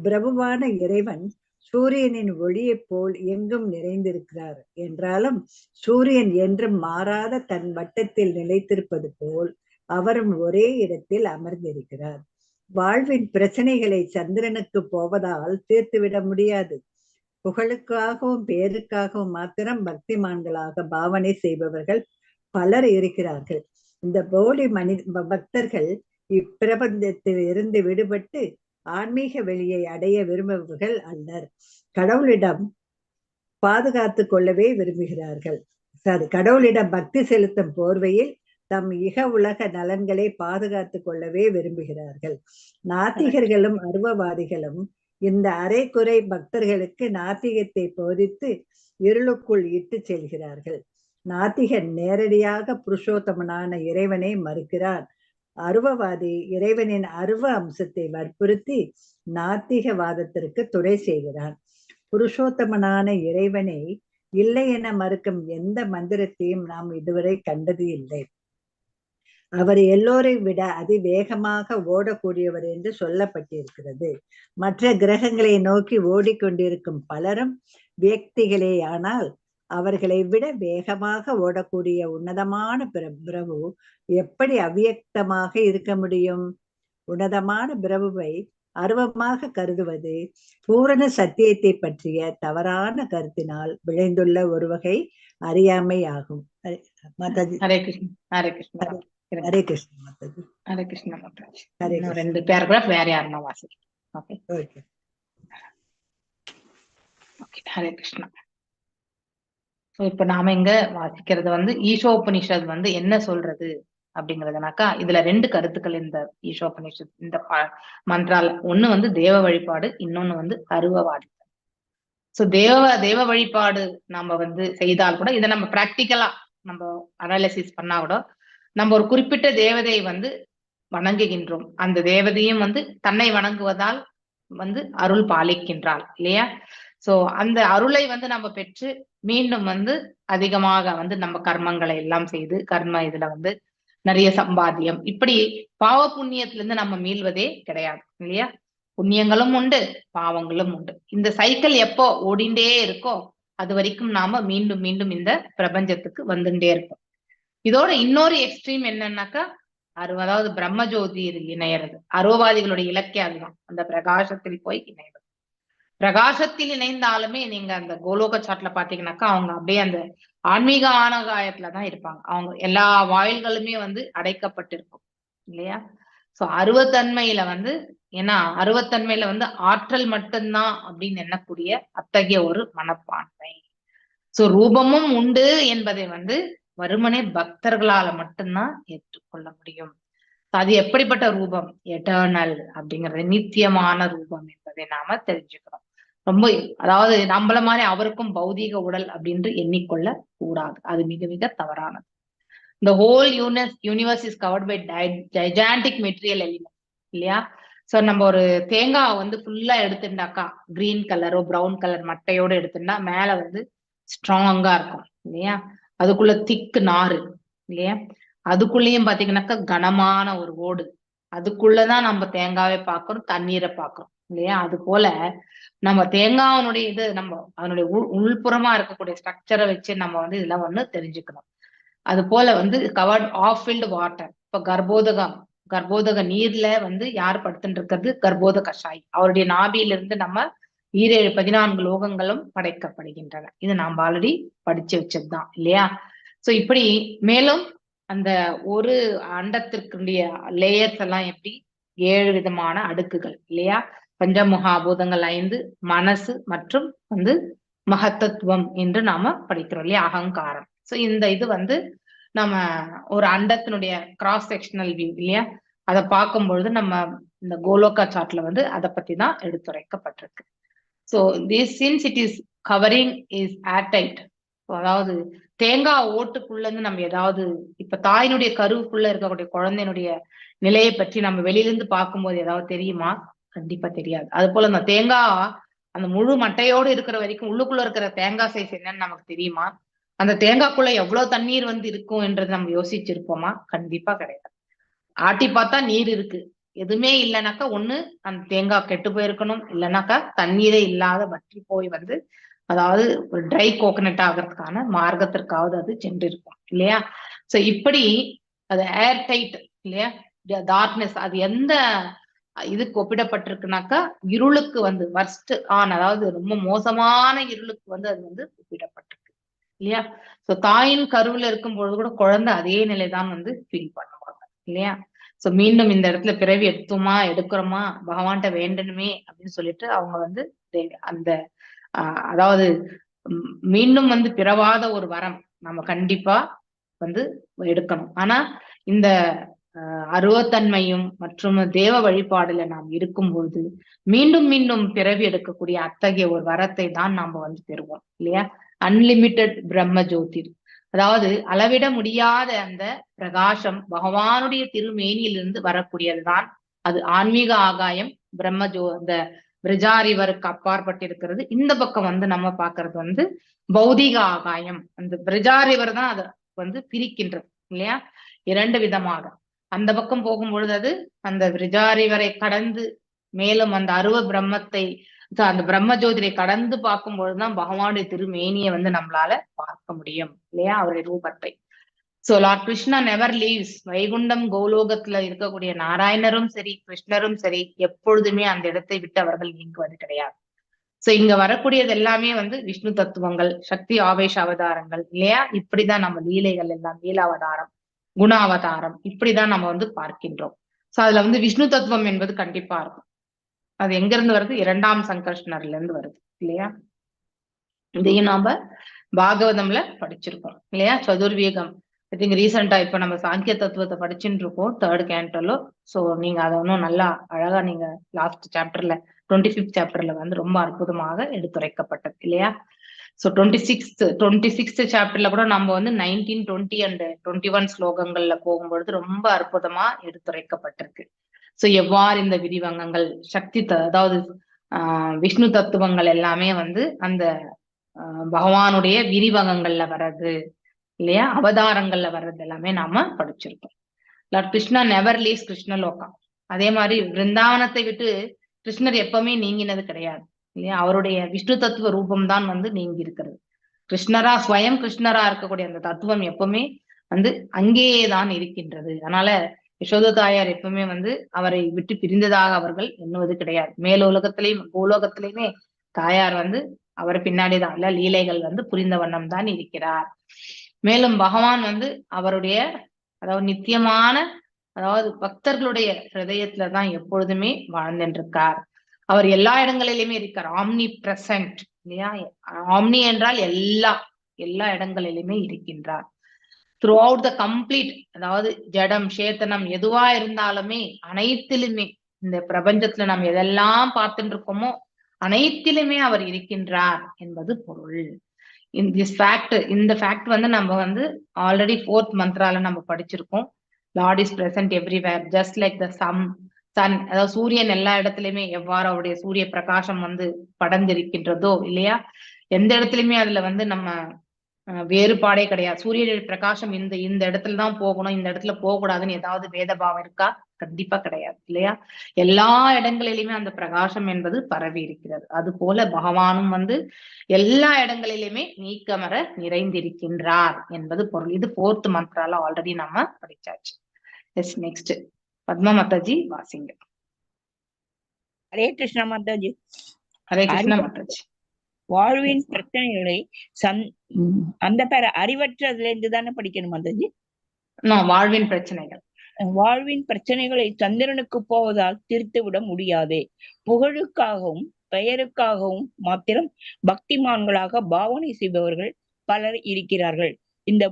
பிரபுவான இறைவன் சூரியனின் ஒளியைப் போல் எங்கும் நிறைந்திருக்கிறார் என்றாலும் சூரியன் என்றும் மாறாத தன் வட்டத்தில் நிலைத்திருப்பது போல் அவரும் ஒரே இடத்தில் அமர்ந்திருக்கிறார். வாழ்வின் பிரச்சனைகளை சந்திரனுக்கு போவதால் தீர்த்துவிட முடியாது. புகழுக்காகவும் பேருக்காகவும் மாத்திரம் பக்திமான்களாக பாவனை செய்பவர்கள் பலர் இருக்கிறார்கள். இந்த போலி பக்தர்கள் இப்பிரபந்தத்தில் இருந்து விடுபட்டு ஆன்மீக வெளியை அடைய விரும்புபவர்கள் அல்லர். கடவுளிடம் பாதுகாத்து கொள்ளவே விரும்புகிறார்கள். கடவுளிடம் பக்தி செலுத்தும் போர்வையில் தம் இக உலக நலன்களை பாதுகாத்து கொள்ளவே விரும்புகிறார்கள். நாத்திகர்களும் அருவவாதிகளும் இந்த அரைக்குறை பக்தர்களுக்கு நாத்திகத்தை போதித்து இருளுக்குள் இட்டு செல்கிறார்கள். நாத்திகன் நேரடியாக புருஷோத்தமனான இறைவனை மறுக்கிறான். அருவவாதி இறைவனின் அருவ அம்சத்தை வற்புறுத்தி நாத்திகவாதத்திற்கு துணை செய்கிறான். புருஷோத்தமனான இறைவனை இல்லை என மறுக்கும் எந்த மந்திரத்தையும் நாம் இதுவரை கண்டது இல்லை. அவர் எல்லோரை விட அதிவேகமாக ஓடக்கூடியவர் என்று சொல்லப்பட்டிருக்கிறது. மற்ற கிரகங்களை நோக்கி ஓடிக்கொண்டிருக்கும் பலரும் வியக்திகளே, ஆனால் அவர்களை விட வேகமாக ஓடக்கூடிய உன்னதமான பிரபு எப்படி அவ்வியக்தமாக இருக்க முடியும்? உன்னதமான பிரபுவை அருவமாக கருதுவது பூரண சத்தியத்தை பற்றிய தவறான கருத்தினால் விளைந்துள்ள ஒரு வகை அறியாமை ஆகும். ஹரே கிருஷ்ணா. ஹரே கிருஷ்ணா. ஹரே கிருஷ்ணா மாதாஜி. ஹரே கிருஷ்ணா மாதாஜி. ஹரே இன்னும் 2 பேராகிராஃப் வேற யாருன்னா வாசிக்கலாம். Okay okay okay. Hare Krishna. இப்ப நாம இங்க வாசிக்கிறது வந்து ஈஷோபனிஷத் வந்து என்ன சொல்றது அப்படிங்கறதுனாக்கா, இதுல 2 கருத்துக்கள் இந்த ஈஷோபனிஷத் இந்த மந்த்ரால. ஒண்ணு வந்து தேவ வழிபாடு, இன்னொன்னு வந்து அருவவாதி. சோ தேவ வழிபாடு நம்ம வந்து செய்தால் கூட, இதை நம்ம பிராக்டிக்கலா நம்ம அனாலிசிஸ் பண்ணா கூட, நம்ம ஒரு குறிப்பிட்ட தேவதையை வந்து வணங்குகின்றோம். அந்த தேவதையும் வந்து தன்னை வணங்குவதால் வந்து அருள் பாலிக்கின்றாள் இல்லையா? சோ அந்த அருளை வந்து நம்ம பெற்று மீண்டும் வந்து அதிகமாக வந்து நம்ம கர்மங்களை எல்லாம் செய்து கர்ம இதுல வந்து நிறைய சம்பாத்தியம், இப்படி பாவ புண்ணியத்துல இருந்து நம்ம மீள்வதே கிடையாது இல்லையா? புண்ணியங்களும் உண்டு, பாவங்களும் உண்டு. இந்த சைக்கிள் எப்போ ஓடிண்டே இருக்கோ அது வரைக்கும் நாம மீண்டும் மீண்டும் இந்த பிரபஞ்சத்துக்கு வந்துட்டே இருப்போம். இதோட இன்னொரு எக்ஸ்ட்ரீம் என்னன்னாக்கா, அதாவது பிரம்மஜோதியில் இணையறது. அருவவாதிகளுடைய இலக்கே அதுதான், அந்த பிரகாசத்தில் போய் இணையறது. பிரகாசத்தில் இணைந்தாலுமே நீங்க அந்த கோலோக சாட்ல பாத்தீங்கன்னாக்கா, அவங்க அப்படியே அந்த ஆன்மீக ஆனகாயத்துலதான் இருப்பாங்க. அவங்க எல்லா வாயில்களுமே வந்து அடைக்கப்பட்டிருக்கும் இல்லையா? சோ அருவத்தன்மையில வந்து, ஏன்னா அருவத்தன்மையில வந்து ஆற்றல் மட்டும்தான் அப்படின்னு எண்ணக்கூடிய அத்தகைய ஒரு மனப்பான்மை. சோ ரூபமும் உண்டு என்பதை வந்து வருமனே பக்தர்களால மட்டும்தான் ஏற்றுக்கொள்ள முடியும். அது எப்படிப்பட்ட ரூபம்? எட்டர்னல் அப்படிங்கிறது, நித்தியமான ரூபம் என்பதை நாம தெரிஞ்சுக்கிறோம். ரொம்ப, அதாவது நம்மள மாதிரி அவருக்கும் பௌதீக உடல் அப்படின்னு எண்ணிக்கொள்ள கூடாது. அது மிக மிக தவறானது. The whole universe is covered by gigantic material elements இல்லையா? சோ நம்ம ஒரு தேங்காய் வந்து ஃபுல்லா எடுத்துட்டாக்கா, கிரீன் கலரோ ப்ரௌன் கலர் மட்டையோட எடுத்துட்டா மேல வந்து ஸ்ட்ராங்கா இருக்கும் இல்லையா? அதுக்குள்ள திக்கு நாறு இல்லையா? அதுக்குள்ளேயும் பாத்தீங்கன்னாக்கா கனமான ஒரு ஓடு, அதுக்குள்ளதான் நம்ம தேங்காவை பார்க்கிறோம், தண்ணீரை பார்க்கிறோம் இல்லையா? அது போல நம்ம தேங்காவனுடைய இது, நம்ம அதனுடைய உள்புறமா இருக்கக்கூடிய ஸ்ட்ரக்சரை வச்சு நம்ம வந்து இதெல்லாம் ஒண்ணு தெரிஞ்சுக்கணும். அது போல வந்து கவர்ட் ஆஃப் ஃபில்டு வாட்டர். இப்ப கர்ப்போதக நீர்ல வந்து யார் படுத்துட்டு இருக்கிறது? கர்ப்போத கஷாய். அவருடைய நாபியிலிருந்து நம்ம 14 லோகங்களும் படைக்கப்படுகின்றன. இது நாம் ஆல்ரெடி படிச்சு வச்சதுதான் இல்லையா? சோ இப்படி மேலும் அந்த ஒரு அண்டத்திற்குடைய லேயர்ஸ் எல்லாம் எப்படி 7 விதமான அடுக்குகள் இல்லையா? பஞ்சமுகாபூதங்கள் 5, மனசு மற்றும் வந்து மகத்தத்துவம் என்று நாம படிக்கிறோம் இல்லையா? அகங்காரம். சோ இந்த இது வந்து நம்ம ஒரு அண்டத்தினுடைய கிராஸ் செக்ஷனல் வியூ இல்லையா? அதை பார்க்கும் பொழுது நம்ம இந்த கோலோகா சார்ட்ல வந்து அதை பத்தி தான் எடுத்துரைக்கப்பட்டிருக்கு. So this since it is covering is airtight, அதாவது தேங்காய் ஓட்டுக்குள்ள இருந்து நம்ம ஏதாவது இப்ப தாயினுடைய கருவுக்குள்ள இருக்கக்கூடிய குழந்தையினுடைய நிலையை பற்றி நம்ம வெளியில இருந்து பார்க்கும்போது ஏதாவது தெரியுமா? கண்டிப்பா தெரியாது. அது போல அந்த தேங்காய் அந்த முழு மட்டையோடு இருக்கிற வரைக்கும் உள்ளுக்குள்ள இருக்கிற தேங்காய் சைஸ் என்னன்னு நமக்கு தெரியுமா? அந்த தேங்காய்க்குள்ள எவ்வளவு தண்ணீர் வந்து இருக்கும் என்றது நம்ம யோசிச்சிருப்போமா? கண்டிப்பா கிடையாது. ஆட்டி பார்த்தா நீர் இருக்கு, எதுவுமே இல்லைனாக்கா ஒண்ணு அந்த தேங்காய் கெட்டு போயிருக்கணும், இல்லைனாக்கா தண்ணீரே இல்லாத வற்றி போய் வந்து அதாவது ஒரு ட்ரை கோகனட் ஆகிறதுக்கான மார்க்கத்திற்காவது அது சென்று இருக்கும் இல்லையா? சோ இப்படி அது ஏர் டைட் இல்லையா, டார்க்னஸ் அது எந்த இதுக்கு ஒப்பிடப்பட்டிருக்குனாக்கா இருளுக்கு வந்து வர்ஸ்ட் ஆன், அதாவது ரொம்ப மோசமான இருளுக்கு வந்து அது வந்து ஒப்பிடப்பட்டிருக்கு இல்லையா? சோ தாயின் கருவுல இருக்கும் பொழுது கூட குழந்தை அதே நிலைதான் வந்து ஃபீல் பண்ணுவாங்க இல்லையா? சோ மீண்டும் இந்த இடத்துல பிறவி எடுக்கிறோமா பகவான்கிட்ட வேண்டணுமே அப்படின்னு சொல்லிட்டு அவங்க வந்து அந்த அதாவது மீண்டும் வந்து பிறவாத ஒரு வரம் நம்ம கண்டிப்பா வந்து எடுக்கணும். ஆனா இந்த அருவத்தன்மையும் மற்றும் தேவ வழிபாடுல நாம் இருக்கும் பொழுது மீண்டும் மீண்டும் பிறவி எடுக்கக்கூடிய அத்தகைய ஒரு வரத்தை தான் நாம வந்து பெறுவோம் இல்லையா? அன்லிமிட்டெட் பிரம்ம ஜோதிர், அதாவது அளவிட முடியாத அந்த பிரகாசம் பகவானுடைய திருமேனியிலிருந்து வரக்கூடியதுதான். அது ஆன்மீக ஆகாயம் அந்த பிரிஜாரிவருக்கு அப்பாற்பட்டிருக்கிறது. இந்த பக்கம் வந்து நம்ம பாக்குறது வந்து பௌதிக ஆகாயம். அந்த பிரிஜாரிவர் தான் அதை வந்து பிரிக்கின்றது இல்லையா? இரண்டு விதமாக அந்த பக்கம் போகும் பொழுது அது அந்த பிரிஜாரிவரை கடந்து மேலும் அந்த அருவ பிரம்மத்தை அந்த பிரம்ம ஜோதிரை கடந்து பார்க்கும் பொழுதுதான் பகவானுடைய திருமேனியை வந்து நம்மளால பார்க்க முடியும் இல்லையா, அவருடைய ரூபத்தை. So Lord Krishna never leaves. Vaikuntham கோலோகத்துல இருக்கக்கூடிய நாராயணரும் சரி கிருஷ்ணரும் சரி எப்பொழுதுமே அந்த இடத்தை விட்டு அவர்கள் நீங்குவது கிடையாது. சோ இங்க வரக்கூடியது எல்லாமே வந்து விஷ்ணு தத்துவங்கள், சக்தி ஆவேச அவதாரங்கள் இல்லையா? இப்படிதான் நம்ம லீலைகள் எல்லாம், லீலாவதாரம், குண அவதாரம், இப்படிதான் நம்ம வந்து பார்க்கின்றோம். சோ அதுல வந்து விஷ்ணு தத்துவம் என்பது கண்டிப்பா இருக்கும். அது எங்க இருந்து வருது? இரண்டாம் சங்கர்ஷ்ணர்ல இருந்து வருது இல்லையா? இதையும் நாம பாகவதம்ல படிச்சிருக்கோம் இல்லையா? சதுர்வேகம் ஐ திங்க் ரீசெண்டா இப்ப நம்ம சாங்கிய தத்துவத்தை படிச்சுட்டு இருக்கோம் 3rd கேண்டலோ. சோ நீங்க அதை இன்னும் நல்லா அழகா நீங்க லாஸ்ட் சாப்டர்ல 25th சாப்டர்ல வந்து ரொம்ப அற்புதமாக எடுத்துரைக்கப்பட்டது இல்லையா? சோ 26th சாப்டர்ல கூட நம்ம வந்து 19, 20 and 21 ஸ்லோகங்கள்ல போகும்பொழுது ரொம்ப அற்புதமா எடுத்துரைக்கப்பட்டிருக்கு. சோ எவ்வாறு இந்த விரிவங்கங்கள் சக்தி அதாவது விஷ்ணு தத்துவங்கள் எல்லாமே வந்து அந்த பகவானுடைய விரிவகங்கள்ல வர்றது இல்லையா, அவதாரங்கள்ல வர்றது எல்லாமே நாம படிச்சிருக்கோம். Lord Krishna never leaves Krishnaloka. அதே மாதிரி பிருந்தாவனத்தை விட்டு கிருஷ்ணர் எப்பவுமே நீங்கினது கிடையாது இல்லையா? அவருடைய விஷ்ணு தத்துவ ரூபம் தான் வந்து நீங்கி இருக்கிறது. கிருஷ்ணரா ஸ்வயம் கிருஷ்ணரா இருக்கக்கூடிய அந்த தத்துவம் எப்பவுமே வந்து அங்கேயேதான் இருக்கின்றது. அதனால யசோத தாயார் எப்பவுமே வந்து அவரை விட்டு பிரிந்ததாக அவர்கள் எண்ணுவது கிடையாது. மேலுலகத்திலையும் பூலோகத்திலையுமே தாயார் வந்து அவர் பின்னாடிதான் இல்ல லீலைகள் வந்து புரிந்த வண்ணம் தான் இருக்கிறார். மேலும் பகவான் வந்து அவருடைய அதாவது நித்தியமான அதாவது பக்தர்களுடைய ஹிருதயத்துலதான் எப்பொழுதுமே வாழ்ந்துருக்கார். அவர் எல்லா இடங்களிலுமே இருக்கார். ஆம்னி பிரசன்ட் இல்லையா? ஆம்னி என்றால் எல்லா இடங்களிலுமே இருக்கின்றார். த்ரூ அவுட் த கம்ப்ளீட், அதாவது ஜடம் சேத்தனம் எதுவா இருந்தாலுமே அனைத்திலுமே இந்த பிரபஞ்சத்துல நம்ம எதெல்லாம் பார்த்துட்டு இருக்கோமோ அனைத்திலுமே அவர் இருக்கின்றார் என்பது பொருள். இந்த ஃபேக்ட் வந்து நம்ம வந்து ஆல்ரெடி 4th மந்த்ரால நம்ம படிச்சிருக்கோம். Lord is present everywhere just like the sun. அதாவது சூரியன் எல்லா இடத்துலயுமே எவ்வாறு அவருடைய சூரிய பிரகாசம் வந்து படர்ந்திருக்கின்றதோ இல்லையா, எந்த இடத்துலயுமே அதுல வந்து நம்ம வேறுபாடே கிடையாது. சூரிய பிரகாசம் இந்த இடத்துலதான் போகணும், இந்த இடத்துல போக கூடாதுன்னு ஏதாவது வேதபாவம் இருக்கா? கண்டிப்பா கிடையாது இல்லையா? எல்லா இடங்களிலுமே அந்த பிரகாசம் என்பது பரவி இருக்கிறது. அது போல பகவானும் வந்து எல்லா இடங்களிலுமே நீக்கமர நிறைந்திருக்கின்றார் என்பது பொருள். இது 4th மந்த்ரால ஆல்ரெடி நம்ம படிச்சாச்சு. எஸ், நெக்ஸ்ட் பத்மா மாதாஜி வாசிங்க. ஹரே கிருஷ்ணா மாதாஜி. ஹரே கிருஷ்ணா மாதாஜி. வாழ்வின் பிரச்சனைகளை அந்த பேர அறிவற்றதுல இருந்து தானே படிக்கணும் மாதாஜி? வாழ்வின் பிரச்சனைகள். வாழ்வின் பிரச்சனைகளை சந்திரனுக்கு போவதால் தீர்த்து விட முடியாது. புகழுக்காகவும் பெயருக்காகவும் மாத்திரம் பக்திமான்களாக பாவனை செய்பவர்கள் பலர் இருக்கிறார்கள். இந்த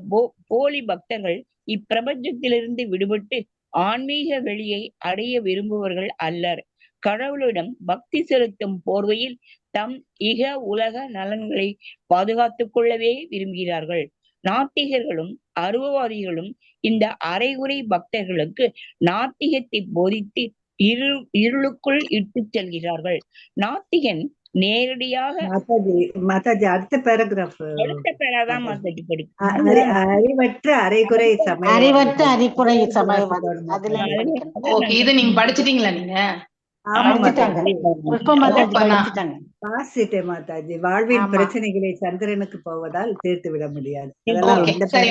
போலி பக்தர்கள் இப்பிரபஞ்சத்திலிருந்து விடுபட்டு ஆன்மீக வெளியை அடைய விரும்புவர்கள் அல்லர். கடவுளிடம் பக்தி செலுத்தும் போர்வையில் தம் இக உலக நலன்களை பாதுகாத்துக் கொள்ளவே விரும்புகிறார்கள். நாத்திகர்களும் அருவவாதிகளும் இந்த அரைகுறை பக்தர்களுக்கு நாத்திகத்தை போதித்து இருளுக்குள் இட்டு செல்கிறார்கள். நாத்திகன் நேரடியாக மாதாஜி அடுத்த பேராகிராஃப் அடுத்த பேராதான் மாதாஜி படிக்கும். அறிவற்ற அரைகுறை அறிவற்ற அறிகுறை சமயவாதி அதுல ஓகே, இது நீங்க படிச்சிட்டீங்களா? நீங்க மாதாஜி வாழ்வின் பிரச்சனைகளை சந்திரனுக்கு போவதால் தீர்த்து விட முடியாது. சரி,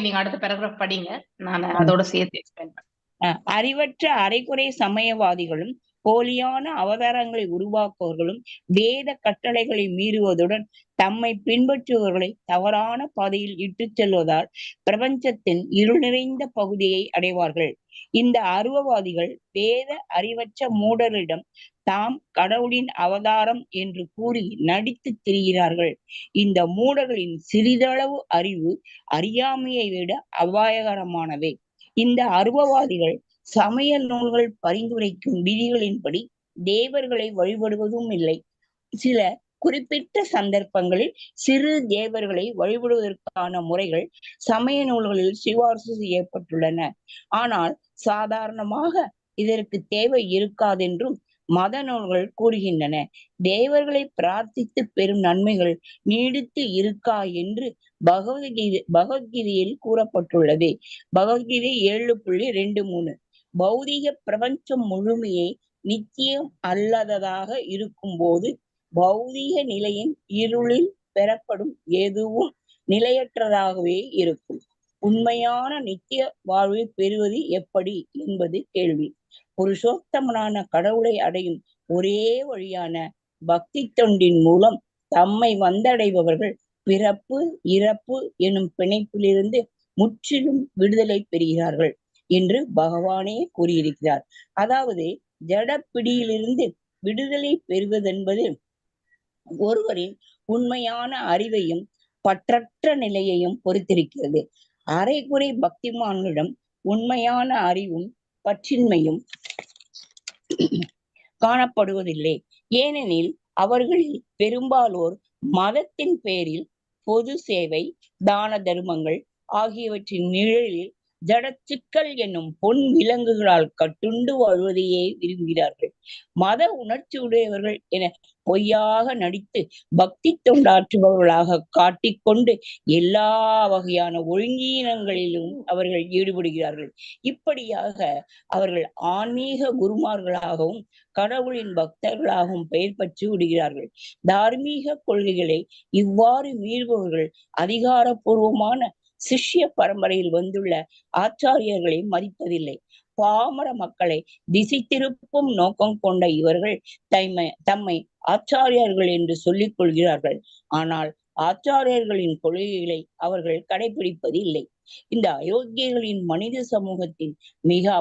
நீங்க அடுத்த பேராகிராஃப் படிங்க, நான் அதோட சேர்த்து எக்ஸ்பிளைன் பண்றேன். அறிவற்ற அரைகுறை சமயவாதிகளும் போலியான அவதாரங்களை உருவாக்குவர்களும் வேத கட்டளைகளை மீறுவதுடன் தம்மை பின்பற்றுபவர்களை தவறான பாதையில் இட்டு செல்வதால் பிரபஞ்சத்தின் இருள் நிறைந்த பகுதியை அடைவார்கள். இந்த அருவவாதிகள் வேத அறிவற்ற மூடரிடம் தாம் கடவுளின் அவதாரம் என்று கூறி நடித்து திரிகிறார்கள். இந்த மூடர்களின் சிறிதளவு அறிவு அறியாமையை விட அபாயகரமானவை. இந்த அருவவாதிகள் சமய நூல்கள் பரிந்துரைக்கும் விதிகளின்படி தேவர்களை வழிபடுவதும் இல்லை. சில குறிப்பிட்ட சந்தர்ப்பங்களில் சிறு தேவர்களை வழிபடுவதற்கான முறைகள் சமய நூல்களில் சிபார்சு செய்யப்பட்டுள்ளன. ஆனால் சாதாரணமாக இதற்கு தேவை இருக்காதென்றும் மத நூல்கள் கூறுகின்றன. தேவர்களை பிரார்த்தித்து பெறும் நன்மைகள் நீடித்து இருக்கா என்று பகவத்கீதையில் கூறப்பட்டுள்ளது. பகவத்கீதை 7.23. பௌதிக பிரபஞ்சம் முழுமையை நித்தியம் அல்லததாக இருக்கும் போது பௌதிக நிலையின் இருளில் பெறப்படும் எதுவும் நிலையற்றதாகவே இருக்கும். உண்மையான நித்திய வாழ்வை பெறுவது எப்படி என்பது கேள்வி. புருஷோத்தமனான கடவுளை அடையும் ஒரே வழியான பக்தி தொண்டின் மூலம் தம்மை வந்தடைபவர்கள் பிறப்பு இறப்பு எனும் பிணைப்பிலிருந்து முற்றிலும் விடுதலை பெறுகிறார்கள் என்று பகவானே கூறியிருக்கிறார். அதாவது ஜடப்பிடியிலிருந்து விடுதலை பெறுவதென்பது ஒருவரின் உண்மையான அறிவையும் பற்றற்ற நிலையையும் பொறுத்திருக்கிறது. அரைகுறை பக்திமான்களிடம் உண்மையான அறிவும் பற்றின்மையும் காணப்படுவதில்லை. ஏனெனில் அவர்களில் பெரும்பாலோர் மதத்தின் பேரில் பொது சேவை, தான தர்மங்கள் ஆகியவற்றின் நிழலில் ஜடச்சிக்கல் என்னும் பொன் விலங்குகளால் கட்டுண்டு வாழ்வதையே விரும்புகிறார்கள். மத உணர்ச்சி உடையவர்கள் என பொய்யாக நடித்து பக்தி தொண்டாற்றுபவர்களாக காட்டிக்கொண்டு எல்லா வகையான ஒழுங்கீனங்களிலும் அவர்கள் ஈடுபடுகிறார்கள். இப்படியாக அவர்கள் ஆன்மீக குருமார்களாகவும் கடவுளின் பக்தர்களாகவும் பெயர் பெற்று விடுகிறார்கள். தார்மீக கொள்கைகளை இவ்வாறு மீறுபவர்கள் அதிகாரப்பூர்வமான சிஷ்ய பரம்பரையில் வந்துள்ள ஆச்சாரியர்களை மதிப்பதில்லை. பாமர மக்களை திசை திருப்பும் நோக்கம் கொண்ட இவர்கள் தம்மை ஆச்சாரியர்கள் என்று சொல்லிக் கொள்கிறார்கள். ஆனால் ஆச்சாரியர்களின் கொள்கைகளை அவர்கள் கடைபிடிப்பது இல்லை. இந்த அயோக்கியர்களின் மனித சமூகத்தின் மிக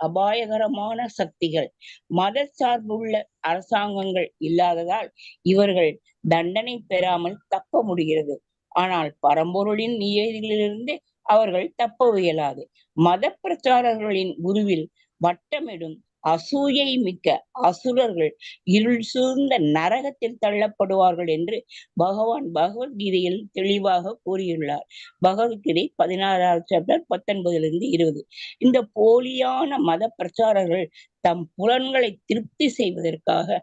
அபாயகரமான சக்திகள். மத சார்புள்ள அரசாங்கங்கள் இல்லாததால் இவர்கள் தண்டனை பெறாமல் தப்ப முடிகிறது. ஆனால் பரம்பொருளின் நியதியிலிருந்து அவர்கள் தப்ப இயலாது. மத பிரச்சாரர்களின் உருவில் வட்டமிடும் அசூயை மிக்க அசுரர்கள் இருள் சூழ்ந்த நரகத்தில் தள்ளப்படுவார்கள் என்று பகவான் பகவத்கீதையில் தெளிவாக கூறியுள்ளார். பகவத்கீதை 16வது சாப்டர் 19-20. இந்த போலியான மத பிரச்சாரர்கள் தம் புலன்களை திருப்தி செய்வதற்காக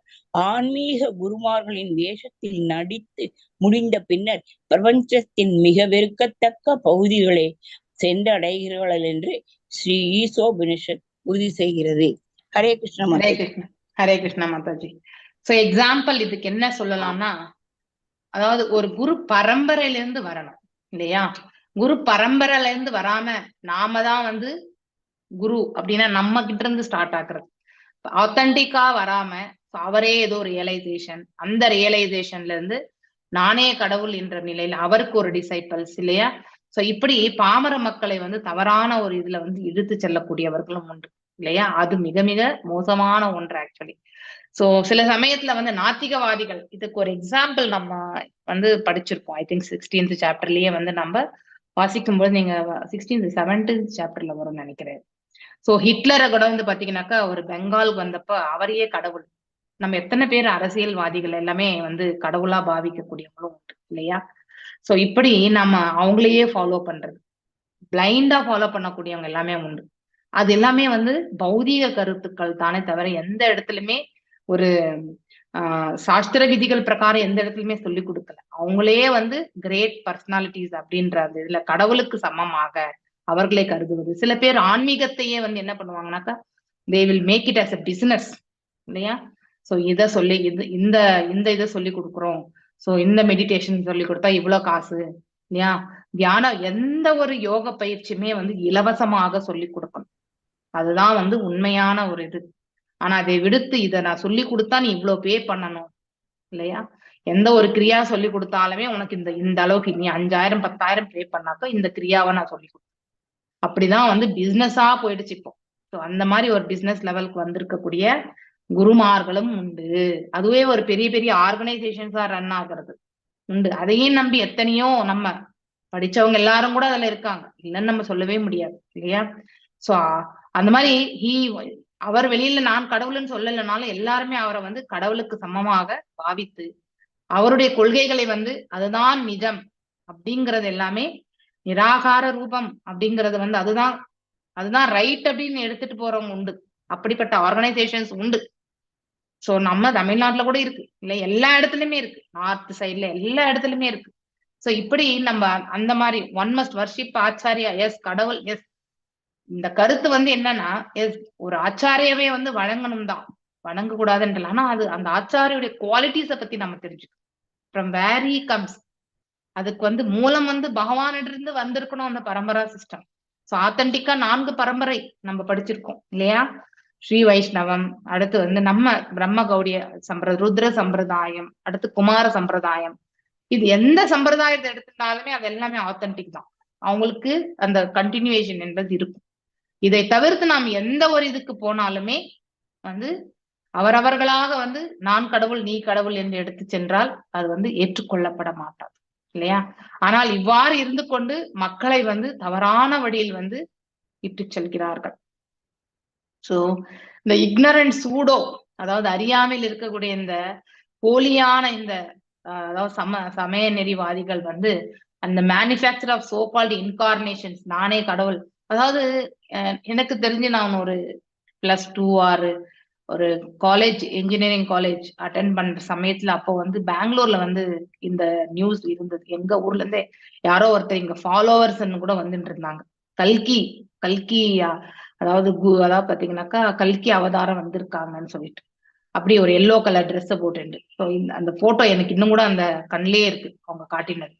ஆன்மீக குருமார்களின் வேஷத்தில் நடித்து முடிந்த பின்னர் பிரபஞ்சத்தின் மிக வெறுக்கத்தக்க பகுதிகளை சென்றடைகிறார்கள் என்று ஸ்ரீ ஈசோபனிஷத் உறுதி செய்கிறது. ஹரே கிருஷ்ணா. ஹரே கிருஷ்ணா மாதாஜி. சோ எக்ஸாம்பிள் இதுக்கு என்ன சொல்லலாம்னா, அதாவது ஒரு குரு பரம்பரையில இருந்து வரணும் இல்லையா? குரு பரம்பரையில இருந்து வராம நாம தான் குரு அப்படின்னா நம்ம கிட்ட இருந்து ஸ்டார்ட் ஆக்குறது. ஆத்தன்டிக்கா வராம அவரே ஏதோ ரியலைசேஷன், அந்த ரியலைசேஷன்ல இருந்து நானே கடவுள் என்ற நிலையில அவருக்கு ஒரு டிசைபிள்ஸ் இல்லையா? சோ இப்படி பாமர மக்களை தவறான ஒரு இதுல இழுத்து செல்லக்கூடியவர்களும் உண்டு இல்லையா? அது மிக மிக மோசமான ஒன்று ஆக்சுவலி. சோ சில சமயத்துல நாத்திகவாதிகள், இதுக்கு ஒரு எக்ஸாம்பிள் நம்ம படிச்சிருப்போம். ஐ திங்க் 16th சாப்டர்லயே நம்ம வாசிக்கும் போது, நீங்க 16th 7th சாப்டர்ல வரும்னு நினைக்கிறேன். சோ ஹிட்லரை கூட பாத்தீங்கன்னாக்கா ஒரு பெங்காலுக்கு வந்தப்ப அவரையே கடவுள், நம்ம எத்தனை பேர் அரசியல்வாதிகள் எல்லாமே கடவுளா பாவிக்கக்கூடியவங்களும் உண்டு இல்லையா? சோ இப்படி நம்ம அவங்களையே ஃபாலோ பண்றது, பிளைண்டா ஃபாலோ பண்ணக்கூடியவங்க எல்லாமே உண்டு. அது எல்லாமே வந்து பௌதீக கருத்துக்கள் தானே தவிர எந்த இடத்துலயுமே ஒரு சாஸ்திர விதிகள் பிரகாரம் எந்த இடத்துலயுமே சொல்லி கொடுக்கல. அவங்களே வந்து கிரேட் பர்சனாலிட்டிஸ் அப்படின்ற அந்த இதுல கடவுளுக்கு சமமாக அவர்களை கருதுவது. சில பேர் ஆன்மீகத்தையே வந்து என்ன பண்ணுவாங்கன்னாக்கா they will make it as a business இல்லையா. சோ இதை சொல்லி இந்த இதை சொல்லி கொடுக்குறோம், சோ இந்த மெடிடேஷன் சொல்லி கொடுத்தா இவ்வளவு காசு இல்லையா. தியானம் எந்த ஒரு யோக பயிற்சியுமே வந்து இலவசமாக சொல்லி கொடுக்கணும், அதுதான் வந்து உண்மையான ஒரு இது. ஆனா அதை விடுத்து இதை நான் சொல்லி கொடுத்தா நீ இவ்வளவு பே பண்ணணும் இல்லையா. எந்த ஒரு கிரியா சொல்லி கொடுத்தாலுமே உனக்கு இந்த அளவுக்கு நீ 5000 10,000 பே பண்ணாக்க இந்த கிரியாவை நான் சொல்லி கொடுத்தேன். அப்படிதான் வந்து பிசினஸா போயிடுச்சு இப்போ. ஸோ அந்த மாதிரி ஒரு பிசினஸ் லெவலுக்கு வந்திருக்கக்கூடிய குருமார்களும் உண்டு. அதுவே ஒரு பெரிய பெரிய ஆர்கனைசேஷன்ஸா ரன் ஆகுறது உண்டு. அதையும் நம்பி எத்தனையோ நம்ம படிச்சவங்க எல்லாரும் கூட அதுல இருக்காங்க, இல்லைன்னு நம்ம சொல்லவே முடியாது இல்லையா. சோ அந்த மாதிரி அவர் வெளியில நான் கடவுள்னு சொல்லலைனாலும் எல்லாருமே அவரை வந்து கடவுளுக்கு சமமாக பாவித்து அவருடைய கொள்கைகளை வந்து அதுதான் நிஜம் அப்படிங்கறது எல்லாமே நிராகார ரூபம் அப்படிங்கறது வந்து அதுதான் ரைட் அப்படின்னு எடுத்துட்டு போறவங்க உண்டு. அப்படிப்பட்ட ஆர்கனைசேஷன்ஸ் உண்டு. சோ நம்ம தமிழ்நாட்டுல கூட இருக்கு இல்ல, எல்லா இடத்துலயுமே இருக்கு, நார்த் சைட்ல எல்லா இடத்துலயுமே இருக்கு. சோ இப்படி நம்ம அந்த மாதிரி one must worship acharya, yes கடவுள், எஸ் இந்த கருத்து வந்து என்னன்னா எஸ் ஒரு ஆச்சாரியவே வந்து வழங்கணும் தான், வணங்க கூடாதுன்றல. ஆனா அது அந்த ஆச்சாரியுடைய குவாலிட்டிஸை பத்தி நம்ம தெரிஞ்சுக்கணும். ஃப்ரம் வேர் ஹி கம்ஸ், அதுக்கு வந்து மூலம் வந்து பகவானிலிருந்து வந்திருக்கணும் அந்த பரம்பரா சிஸ்டம். ஸோ ஆத்தன்டிக்கா 4 பரம்பரை நம்ம படிச்சிருக்கோம் இல்லையா. ஸ்ரீ வைஷ்ணவம், அடுத்து வந்து நம்ம பிரம்ம கௌடிய ருத்ர சம்பிரதாயம், அடுத்து குமார சம்பிரதாயம். இது எந்த சம்பிரதாயத்தை எடுத்துட்டாலுமே அது எல்லாமே ஆத்தன்டிக் தான், அவங்களுக்கு அந்த கண்டினியூவேஷன் என்பது இருக்கும். இதை தவிர்த்து நாம் எந்த ஒரு இதுக்கு போனாலுமே வந்து அவரவர்களாக வந்து நான் கடவுள் நீ கடவுள் என்று எடுத்து சென்றால் அது வந்து ஏற்றுக்கொள்ளப்பட மாட்டாது இல்லையா. ஆனால் இவ்வாறு இருந்து கொண்டு மக்களை வந்து தவறான வழியில் வந்து இட்டு செல்கிறார்கள். சோ இந்த இக்னரன்ட் சூடோ, அதாவது அறியாமையில் இருக்கக்கூடிய இந்த போலியான இந்த அதாவது சமய நெறிவாதிகள் வந்து அந்த manufacture of so called incarnations, நானே கடவுள். அதாவது எனக்கு தெரிஞ்சு நான் ஒரு +2 ஆர் ஒரு காலேஜ், இன்ஜினியரிங் காலேஜ் அட்டென்ட் பண்ற சமயத்துல அப்போ வந்து பெங்களூர்ல வந்து இந்த நியூஸ் இருந்தது. எங்க ஊர்ல இருந்தே யாரோ ஒருத்தர் இங்க ஃபாலோவர்ஸ் கூட வந்துட்டு இருந்தாங்க. கல்கி அதாவது பாத்தீங்கன்னாக்கா கல்கி அவதாரம் வந்திருக்காங்கன்னு சொல்லிட்டு அப்படி ஒரு எல்லோ கலர் ட்ரெஸ்ஸை போட்டு. ஸோ அந்த போட்டோ எனக்கு இன்னும் கூட அந்த கண்ணிலே இருக்கு, அவங்க காட்டினது.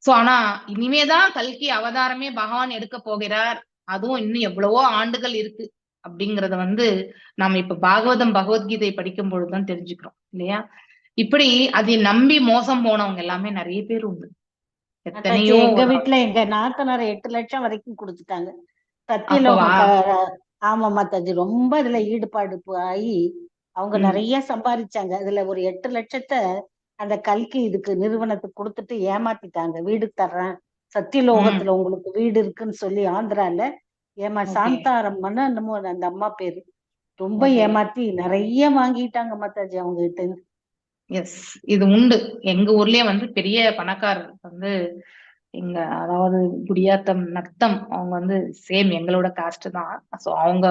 சோ ஆனா இனிமேதான் கல்கி அவதாரமே பகவான் எடுக்க போகிறார், அதுவும் இன்னும் எவ்வளவோ ஆண்டுகள் இருக்கு அப்படிங்கறத வந்து நாம இப்ப பகவத்கீதை படிக்கும் பொழுதுதான் தெரிஞ்சுக்கிறோம் இல்லையா. இப்படி அதை நம்பி மோசம் போனவங்க எல்லாமே நிறைய பேர் உண்டு. எத்தனையோ எங்க வீட்டுல எங்க நாத்தனார் 8 லட்சம் வரைக்கும் கொடுத்துட்டாங்க சத்தியலோகம். ஆமா மாதாஜி, ரொம்ப இதுல ஈடுபாடு ஆகி அவங்க நிறைய சம்பாதிச்சாங்க. அதுல ஒரு 8 லட்சத்தை அந்த கல்கி இதுக்கு நிறுவனத்துக்கு கொடுத்துட்டு ஏமாத்திட்டாங்க. வீடு தர்றேன், சத்தியலோகத்துல உங்களுக்கு வீடு இருக்குன்னு சொல்லி ஆந்திரால சாந்தாரம்மன்னு என்னமோ அந்த அம்மா பேரு, ரொம்ப ஏமாத்தி நிறைய வாங்கிட்டாங்க மாதாஜி அவங்க கிட்ட இருந்து. எஸ், இது உண்டு. எங்க ஊர்லயே வந்து பெரிய பணக்காரர் வந்து எங்க, அதாவது குடியாத்தம் நத்தம், அவங்க வந்து சேம் எங்களோட காஸ்ட் தான். ஸோ அவங்க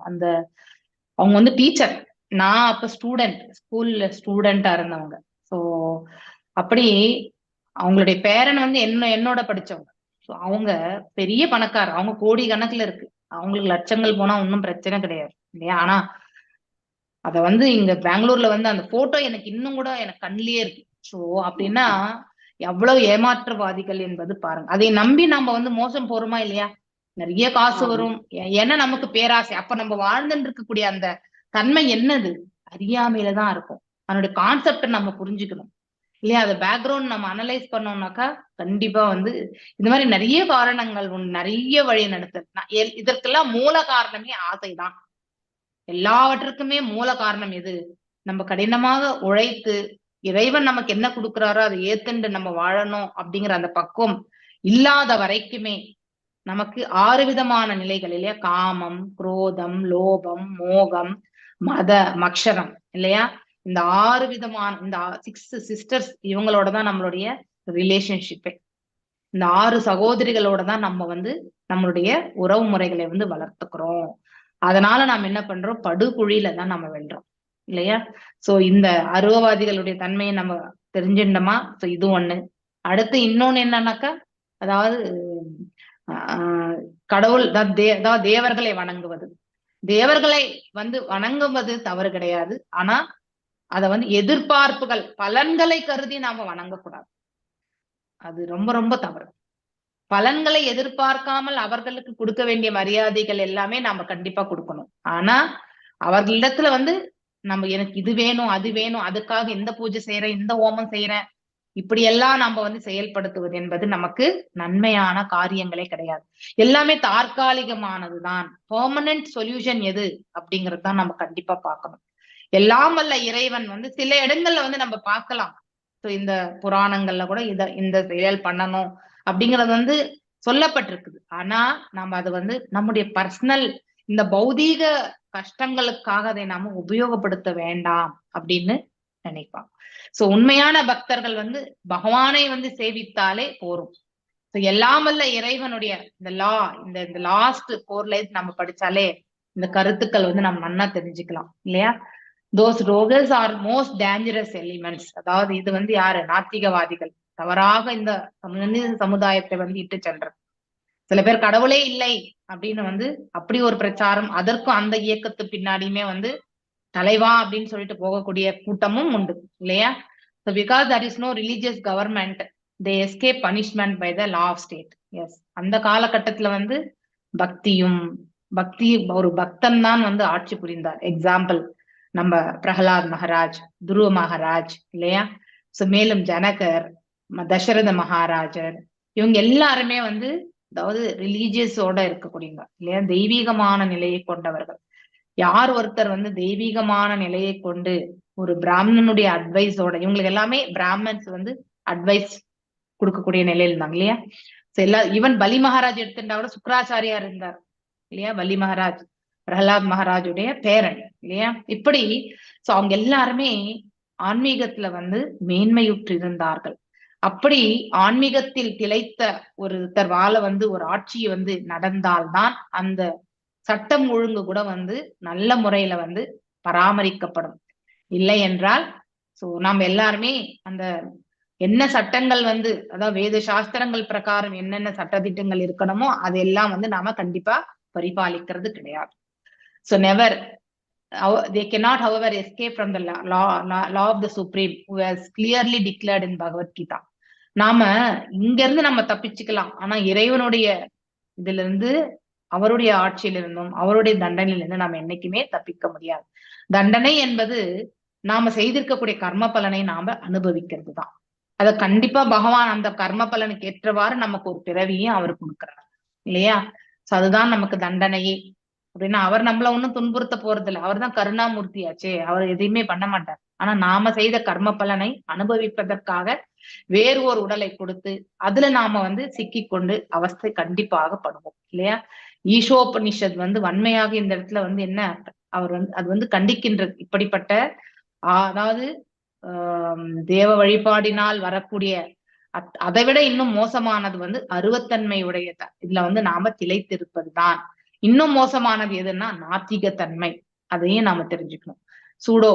அந்த அவங்க வந்து டீச்சர், நான் அப்ப ஸ்கூல்ல ஸ்டூடெண்டா இருந்தவங்க. ஸோ அப்படி அவங்களுடைய பேரன் வந்து என்னோட படிச்சவங்க. ஸோ அவங்க பெரிய பணக்காரர், அவங்க கோடி கணக்குல இருக்கு, அவங்களுக்கு லட்சங்கள் போனா ஒன்றும் பிரச்சனை கிடையாது இல்லையா. ஆனா அத வந்து இங்க பெங்களூர்ல வந்து அந்த போட்டோ எனக்கு இன்னும் கூட எனக்கு கண்ணிலேயே இருக்கு. சோ அப்படின்னா எவ்வளவு ஏமாற்றுவாதிகள் என்பது பாருங்க. அதை நம்பி நம்ம வந்து மோசம் போறோமா இல்லையா. நிறைய காசு வரும், ஏன்னா நமக்கு பேராசை. அப்ப நம்ம வாழ்ந்துட்டு இருக்கக்கூடிய அந்த தன்மை என்னது, அறியாமையில தான் இருக்கும். அதனுடைய கான்செப்ட் நம்ம புரிஞ்சுக்கணும் இல்லையா. அதை பேக்ரவுண்ட் நம்ம அனலைஸ் பண்ணோம்னாக்கா கண்டிப்பா வந்து இந்த மாதிரி நிறைய காரணங்கள் நிறைய வழி நடத்த. இதற்கெல்லாம் மூல காரணமே ஆசைதான். எல்லாவற்றுக்குமே மூல காரணம் எது, நம்ம கடினமாக உழைத்து இறைவன் நமக்கு என்ன கொடுக்குறாரோ அதை ஏத்துண்டு நம்ம வாழணும் அப்படிங்கிற அந்த பக்குவம் இல்லாத வரைக்குமே நமக்கு 6 விதமான நிலைகள் இல்லையா. காமம், குரோதம், லோபம், மோகம், மத மக்ஷரம் இல்லையா. இந்த 6 விதமான இந்த 6 சிஸ்டர்ஸ், இவங்களோட தான் நம்மளுடைய ரிலேஷன்ஷிப்பே. இந்த 6 சகோதரிகளோட தான் நம்ம வந்து நம்மளுடைய உறவு முறைகளை வந்து வளர்த்துக்கிறோம். அதனால நாம என்ன பண்றோம், படுகுழியில தான் நம்ம வெல்றோம் இல்லையா? சோ இந்த அருவவாதிகளுடைய தன்மையை நம்ம தெரிஞ்சுட்டோமா? சோ இது ஒண்ணு. அடுத்து இன்னொன்னு என்னன்னாக்கா, அதாவது கடவுள் அதாவது தேவர்களை வணங்குவது. தேவர்களை வந்து வணங்குவது தவறு கிடையாது. ஆனா அத வந்து எதிர்பார்ப்புகள், பலன்களை கருதி நாம வணங்கக்கூடாது. அது ரொம்ப ரொம்ப தவறு. பலன்களை எதிர்பார்க்காமல் அவர்களுக்கு கொடுக்க வேண்டிய மரியாதைகள் எல்லாமே நாம கண்டிப்பா கொடுக்கணும். ஆனா அவர்களிடத்துல வந்து நம்ம எனக்கு இது வேணும், அது வேணும், அதுக்காக இந்த பூஜை செய்யறேன், இந்த ஹோமம் செய்யறேன், இப்படி எல்லாம் நம்ம வந்து செயல்படுத்துவது என்பது நமக்கு நன்மையான காரியங்களே கிடையாது. எல்லாமே தற்காலிகமானதுதான். பெர்மனன்ட் சொல்யூஷன் எது அப்படிங்கறது தான் நம்ம கண்டிப்பா பார்க்கணும். எல்லாம் வல்ல இறைவன் வந்து சில இடங்கள்ல வந்து நம்ம பார்க்கலாம். இந்த புராணங்கள்ல கூட இந்த செயல் பண்ணணும் அப்படிங்கறது வந்து சொல்லப்பட்டிருக்குது. ஆனா நம்ம அது வந்து நம்முடைய பர்சனல் இந்த பௌதீக கஷ்டங்களுக்காக அதை நாம உபயோகப்படுத்த வேண்டாம் அப்படின்னு நினைப்பாங்க. சோ உண்மையான பக்தர்கள் வந்து பகவானை வந்து சேவித்தாலே போரும். எல்லாம் வல்ல இறைவனுடைய இந்த இந்த லாஸ்ட் 4 லைன்ஸ் நம்ம படிச்சாலே இந்த கருத்துக்கள் வந்து நம்ம நன்னா தெரிஞ்சுக்கலாம் இல்லையா? Those rogues are most dangerous elements. அதாவது இது வந்து யாரு? நாத்திகவாதிகள். தவறாக இந்த சமுதாயத்தை வந்து இட்டு செல்றது. சில பேர் கடவுளே இல்லை அப்படின்னு வந்து அப்படி ஒரு பிரச்சாரம், அதற்கும் அந்த இயக்கத்து பின்னாடியுமே வந்து தலைவா அப்படின்னு சொல்லிட்டு போகக்கூடிய கூட்டமும் உண்டு இல்லையா? So because there is no religious government, they escape punishment by the law of state. Yes, அந்த காலகட்டத்துல வந்து பக்தி ஒரு பக்தன் தான் வந்து ஆட்சி புரிந்தார். எக்ஸாம்பிள் நம்ம பிரகலாத் மகாராஜ், துருவ மகாராஜ் இல்லையா? சோ மேலும் ஜனகர், தசரத மகாராஜர், இவங்க எல்லாருமே வந்து அதாவது ரிலீஜியஸோட இருக்கக்கூடியவங்க இல்லையா? தெய்வீகமான நிலையை கொண்டவர்கள். யார் ஒருத்தர் வந்து தெய்வீகமான நிலையை கொண்டு ஒரு பிராமணனுடைய அட்வைஸோட, இவங்களுக்கு எல்லாமே பிராமன்ஸ் வந்து அட்வைஸ் கொடுக்கக்கூடிய நிலையில இருந்தாங்க இல்லையா? ஈவன் பலி மகாராஜ் எடுத்துட்டா கூட சுக்கராச்சாரியார் இருந்தார் இல்லையா? பலி மகாராஜ் பிரகலாத் மகாராஜுடைய பேரன் இல்லையா? இப்படி சோ அவங்க எல்லாருமே ஆன்மீகத்துல வந்து மேன்மையுற்று இருந்தார்கள். அப்படி ஆன்மீகத்தில் திளைத்த ஒருத்தர் வாழ வந்து ஒரு ஆட்சியை வந்து நடந்தால்தான் அந்த சட்டம் ஒழுங்கு கூட வந்து நல்ல முறையில வந்து பராமரிக்கப்படும். இல்லை என்றால் சோ நாம் எல்லாருமே அந்த என்ன சட்டங்கள் வந்து அதாவது வேத சாஸ்திரங்கள் பிரகாரம் என்னென்ன சட்டதிட்டங்கள் இருக்கணுமோ அதெல்லாம் வந்து நாம கண்டிப்பா பரிபாலிக்கிறது கிடையாது. So never, they cannot however escape from the law of the Supreme who has clearly declared in Bhagavad Gita. நாம இங்க இருந்து நம்ம தப்பிச்சுக்கலாம், ஆனா இறைவனுடைய இதுல இருந்து, அவருடைய ஆட்சியிலிருந்தும் அவருடைய தண்டனையிலிருந்து நாம என்னைக்குமே தப்பிக்க முடியாது. தண்டனை என்பது நாம செய்திருக்கக்கூடிய கர்ம பலனை நாம அனுபவிக்கிறது தான். அத கண்டிப்பா பகவான் அந்த கர்ம பலனுக்கு ஏற்றவாறு நமக்கு ஒரு பிறவியும் அவர் கொடுக்கிறார் இல்லையா? சோ அதுதான் நமக்கு தண்டனையே. அப்படின்னா அவர் நம்மள ஒண்ணும் துன்புறுத்த போறது இல்லை. அவர் தான் கருணாமூர்த்தி ஆச்சே, அவர் எதையுமே பண்ண மாட்டார். ஆனா நாம செய்த கர்ம பலனை அனுபவிப்பதற்காக வேறு ஒரு உடலை கொடுத்து அதுல நாம வந்து சிக்கி கொண்டு அவஸ்தை கண்டிப்பாக படுவோம் இல்லையா? ஈஷோபனிஷத் வந்து வன்மையாக இந்த இடத்துல வந்து என்ன அவர் வந்து அது வந்து கண்டிக்கின்றது. இப்படிப்பட்ட அதாவது தேவ வழிபாடினால் வரக்கூடிய அதை விட இன்னும் மோசமானது வந்து அருவத்தன்மை உடைய இதுல வந்து நாம திளைத்திருப்பதுதான். இன்னும் மோசமானது எதுன்னா நாத்திகத்தன்மை. அதையும் நாம தெரிஞ்சுக்கணும். Pseudo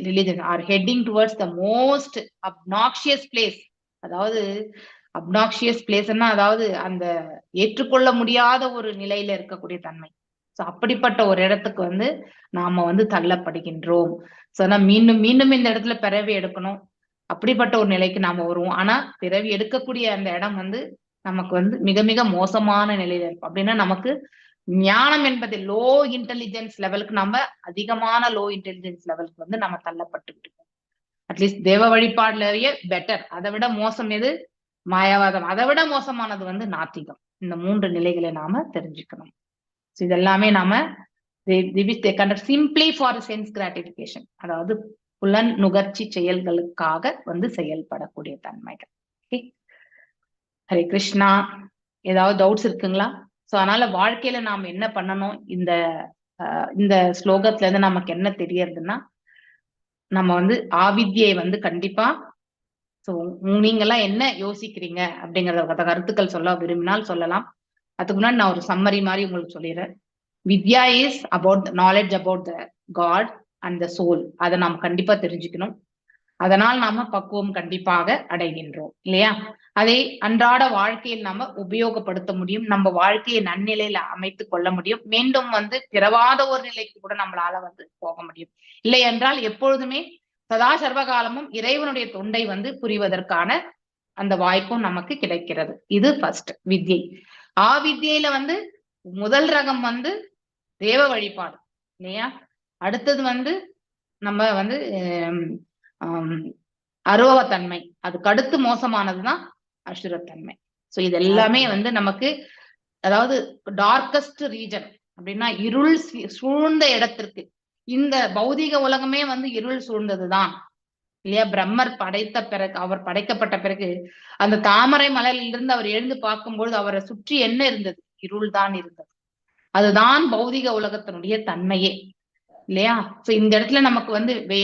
religion are heading towards the most obnoxious place. அதாவது அப்நாக்சியஸ் பிளேஸ்ன்னா அதாவது அந்த ஏற்றுக்கொள்ள முடியாத ஒரு நிலையில இருக்கக்கூடிய தன்மை. சோ அப்படிப்பட்ட ஒரு இடத்துக்கு வந்து நாம வந்து தள்ளப்படுகின்றோம். சோ நான் மீண்டும் மீண்டும் இந்த இடத்துல பிறவி எடுக்கணும், அப்படிப்பட்ட ஒரு நிலைக்கு நாம வருவோம். ஆனா பிறவி எடுக்கக்கூடிய அந்த இடம் வந்து நமக்கு வந்து மிக மிக மோசமான நிலையில இருக்கும். அப்படின்னா நமக்கு ஞானம் என்பது லோ இன்டெலிஜென்ஸ் லெவலுக்கு நம்ம அதிகமான லோ இன்டெலிஜென்ஸ் லெவலுக்கு வந்து நம்ம தள்ளப்பட்டு இருக்கோம். அட்லீஸ்ட் தேவ வழிபாடுலயே பெட்டர். அதை விட மோசம் எது? மாயாவாதம். அதை விட மோசமானது வந்து நாத்திகம். இந்த 3 நிலைகளை நாம தெரிஞ்சுக்கணும். இதெல்லாமே நாம சிம்பிளி ஃபார் சென்ஸ் கிராட்டிபிகேஷன், அதாவது புலன் நுகர்ச்சி செயல்களுக்காக வந்து செயல்படக்கூடிய தன்மைகள். ஓகே, ஹரே கிருஷ்ணா. ஏதாவது டவுட்ஸ் இருக்குங்களா? சோ அதனால வாழ்க்கையில நாம என்ன பண்ணணும்? இந்த ஸ்லோகத்துல இருந்து நமக்கு என்ன தெரியறதுன்னா, நம்ம வந்து ஆவித்யை வந்து கண்டிப்பா சோ நீங்க எல்லாம் என்ன யோசிக்கிறீங்க அப்படிங்கறத கருத்துக்கள் சொல்ல விரும்பினால் சொல்லலாம். அதுக்கு முன்னாடி நான் ஒரு சம்மரி மாதிரி உங்களுக்கு சொல்லிடுறேன். Vidya is about knowledge about the God and the soul. அதை நாம் கண்டிப்பா தெரிஞ்சுக்கணும். அதனால் நாம பக்குவம் கண்டிப்பாக அடைகின்றோம் இல்லையா? அதை அன்றாட வாழ்க்கையில் நாம உபயோகப்படுத்த முடியும். நம்ம வாழ்க்கையை நன்னிலையில அமைத்து கொள்ள முடியும். மீண்டும் பிறவாத ஒரு நிலைக்கு கூட நம்மளால போக முடியும். இல்லை என்றால் எப்பொழுதுமே சதா சர்வகாலமும் இறைவனுடைய தொண்டை புரிவதற்கான அந்த வாய்ப்பும் நமக்கு கிடைக்கிறது. இது ஃபர்ஸ்ட் வித்யை. வித்யில முதல் ரகம் தேவ வழிபாடு இல்லையா? அடுத்தது நம்ம அருவத்தன்மை. அதுக்கு அடுத்து மோசமானதுதான் அசுரத்தன்மை. சோ இது எல்லாமே நமக்கு, அதாவது டார்க்கஸ்ட் ரீஜன் அப்படின்னா இருள் சூழ்ந்த இடத்திற்கு, இந்த பௌதிக உலகமே இருள் சூழ்ந்ததுதான் இல்லையா? பிரம்மர் படைத்த பிறகு, அவர் படைக்கப்பட்ட பிறகு அந்த தாமரை மலரிலிருந்து அவர் எழுந்து பார்க்கும்பொழுது அவரை சுற்றி என்ன இருந்தது? இருள் தான் இருந்தது. அதுதான் பௌதிக உலகத்தினுடைய தன்மையே இல்லையா? சோ இந்த இடத்துல நமக்கு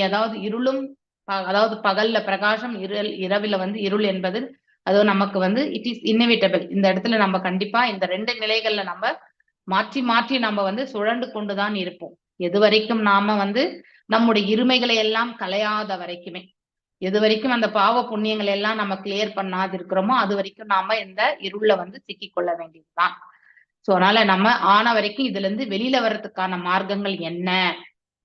அதாவது இருளும், அதாவது பகல்ல பிரகாசம், இரவில இருள் என்பது அது நமக்கு இட் இஸ் இன்னெவிட்டபிள். இந்த இடத்துல நம்ம கண்டிப்பா இந்த ரெண்டு நிலைகள்ல நம்ம மாற்றி மாற்றி நம்ம சுழண்டு கொண்டுதான் இருப்போம். எது வரைக்கும் நாம நம்முடைய இருமைகளை எல்லாம் கலையாத வரைக்குமே, எது வரைக்கும் அந்த பாவ புண்ணியங்களை எல்லாம் நம்ம கிளியர் பண்ணாது இருக்கிறோமோ அது வரைக்கும் நாம இந்த இருள்ல சிக்கிக் கொள்ள வேண்டியதுதான். சோ அதனால நம்ம ஆன வரைக்கும் இதுல இருந்து வெளியில வர்றதுக்கான மார்க்கங்கள் என்ன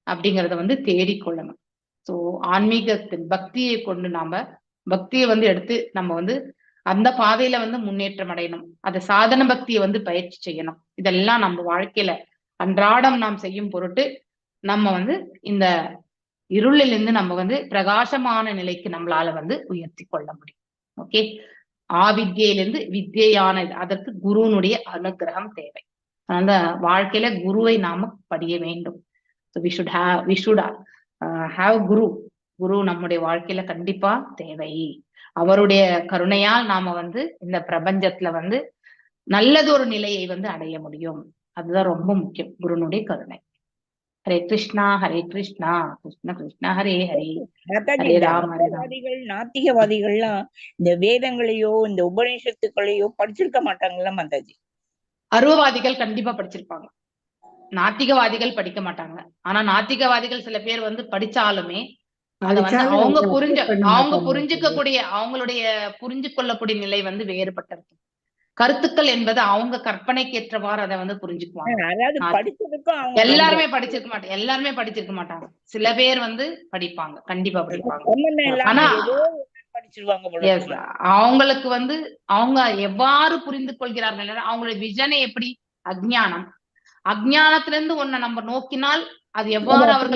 அப்படிங்கறத தேடிக்கொள்ளணும். சோ ஆன்மீகத்தின் பக்தியை கொண்டு நாம பக்தியை எடுத்து நம்ம அந்த பாதையில முன்னேற்றம் அடையணும். அதை சாதன பக்தியை பயிற்சி செய்யணும். இதெல்லாம் நம்ம வாழ்க்கையில அன்றாடம் நாம் செய்யும் பொருட்டு நம்ம இந்த இருளிலிருந்து நம்ம பிரகாசமான நிலைக்கு நம்மளால உயர்த்தி கொள்ள முடியும். ஓகே, வித்யிலிருந்து வித்யான, அதற்கு குருனுடைய அனுகிரகம் தேவை. அந்த வாழ்க்கையில குருவை நாம படிய வேண்டும். we should have குரு நம்முடைய வாழ்க்கையில கண்டிப்பா தேவை. அவருடைய கருணையால் நாம இந்த பிரபஞ்சத்துல நல்லது ஒரு நிலையை அடைய முடியும். அதுதான் ரொம்ப முக்கியம், குருனுடைய கருணை. ஹரே கிருஷ்ணா ஹரே கிருஷ்ணா கிருஷ்ண கிருஷ்ணா ஹரே ஹரே ஹரே ராம் ஹரே ராம். நாத்திகவாதிகள்லாம் இந்த வேதங்களையோ இந்த உபநிஷத்துக்களையோ படிச்சிருக்க மாட்டாங்கல்ல மாதாஜி? அருவவாதிகள் கண்டிப்பா படிச்சிருப்பாங்க, நாத்திகவாதிகள் படிக்க மாட்டாங்க. ஆனா நாத்திகவாதிகள் சில பேர் படிச்சாலுமே அத அவங்க புரிஞ்சுக்கக்கூடிய, அவங்களுடைய புரிஞ்சு கொள்ளக்கூடிய நிலை வேறுபட்டிருக்கு. கருத்துக்கள் என்பது அவங்க கற்பனைக்கு ஏற்றவாறு அதை புரிஞ்சுக்குவாங்க. எல்லாருமே படிச்சிருக்க மாட்டாங்க. சில பேர் படிப்பாங்க, கண்டிப்பா படிப்பாங்க. ஆனா அவங்களுக்கு அவங்க எவ்வாறு புரிந்து கொள்கிறார்கள், அவங்களுடைய விஷனை எப்படி, அஜ்ஞானத்திலிருந்து ஒன்ன நம்ம நோக்கினால் அது எவ்வாறு அவர்கள்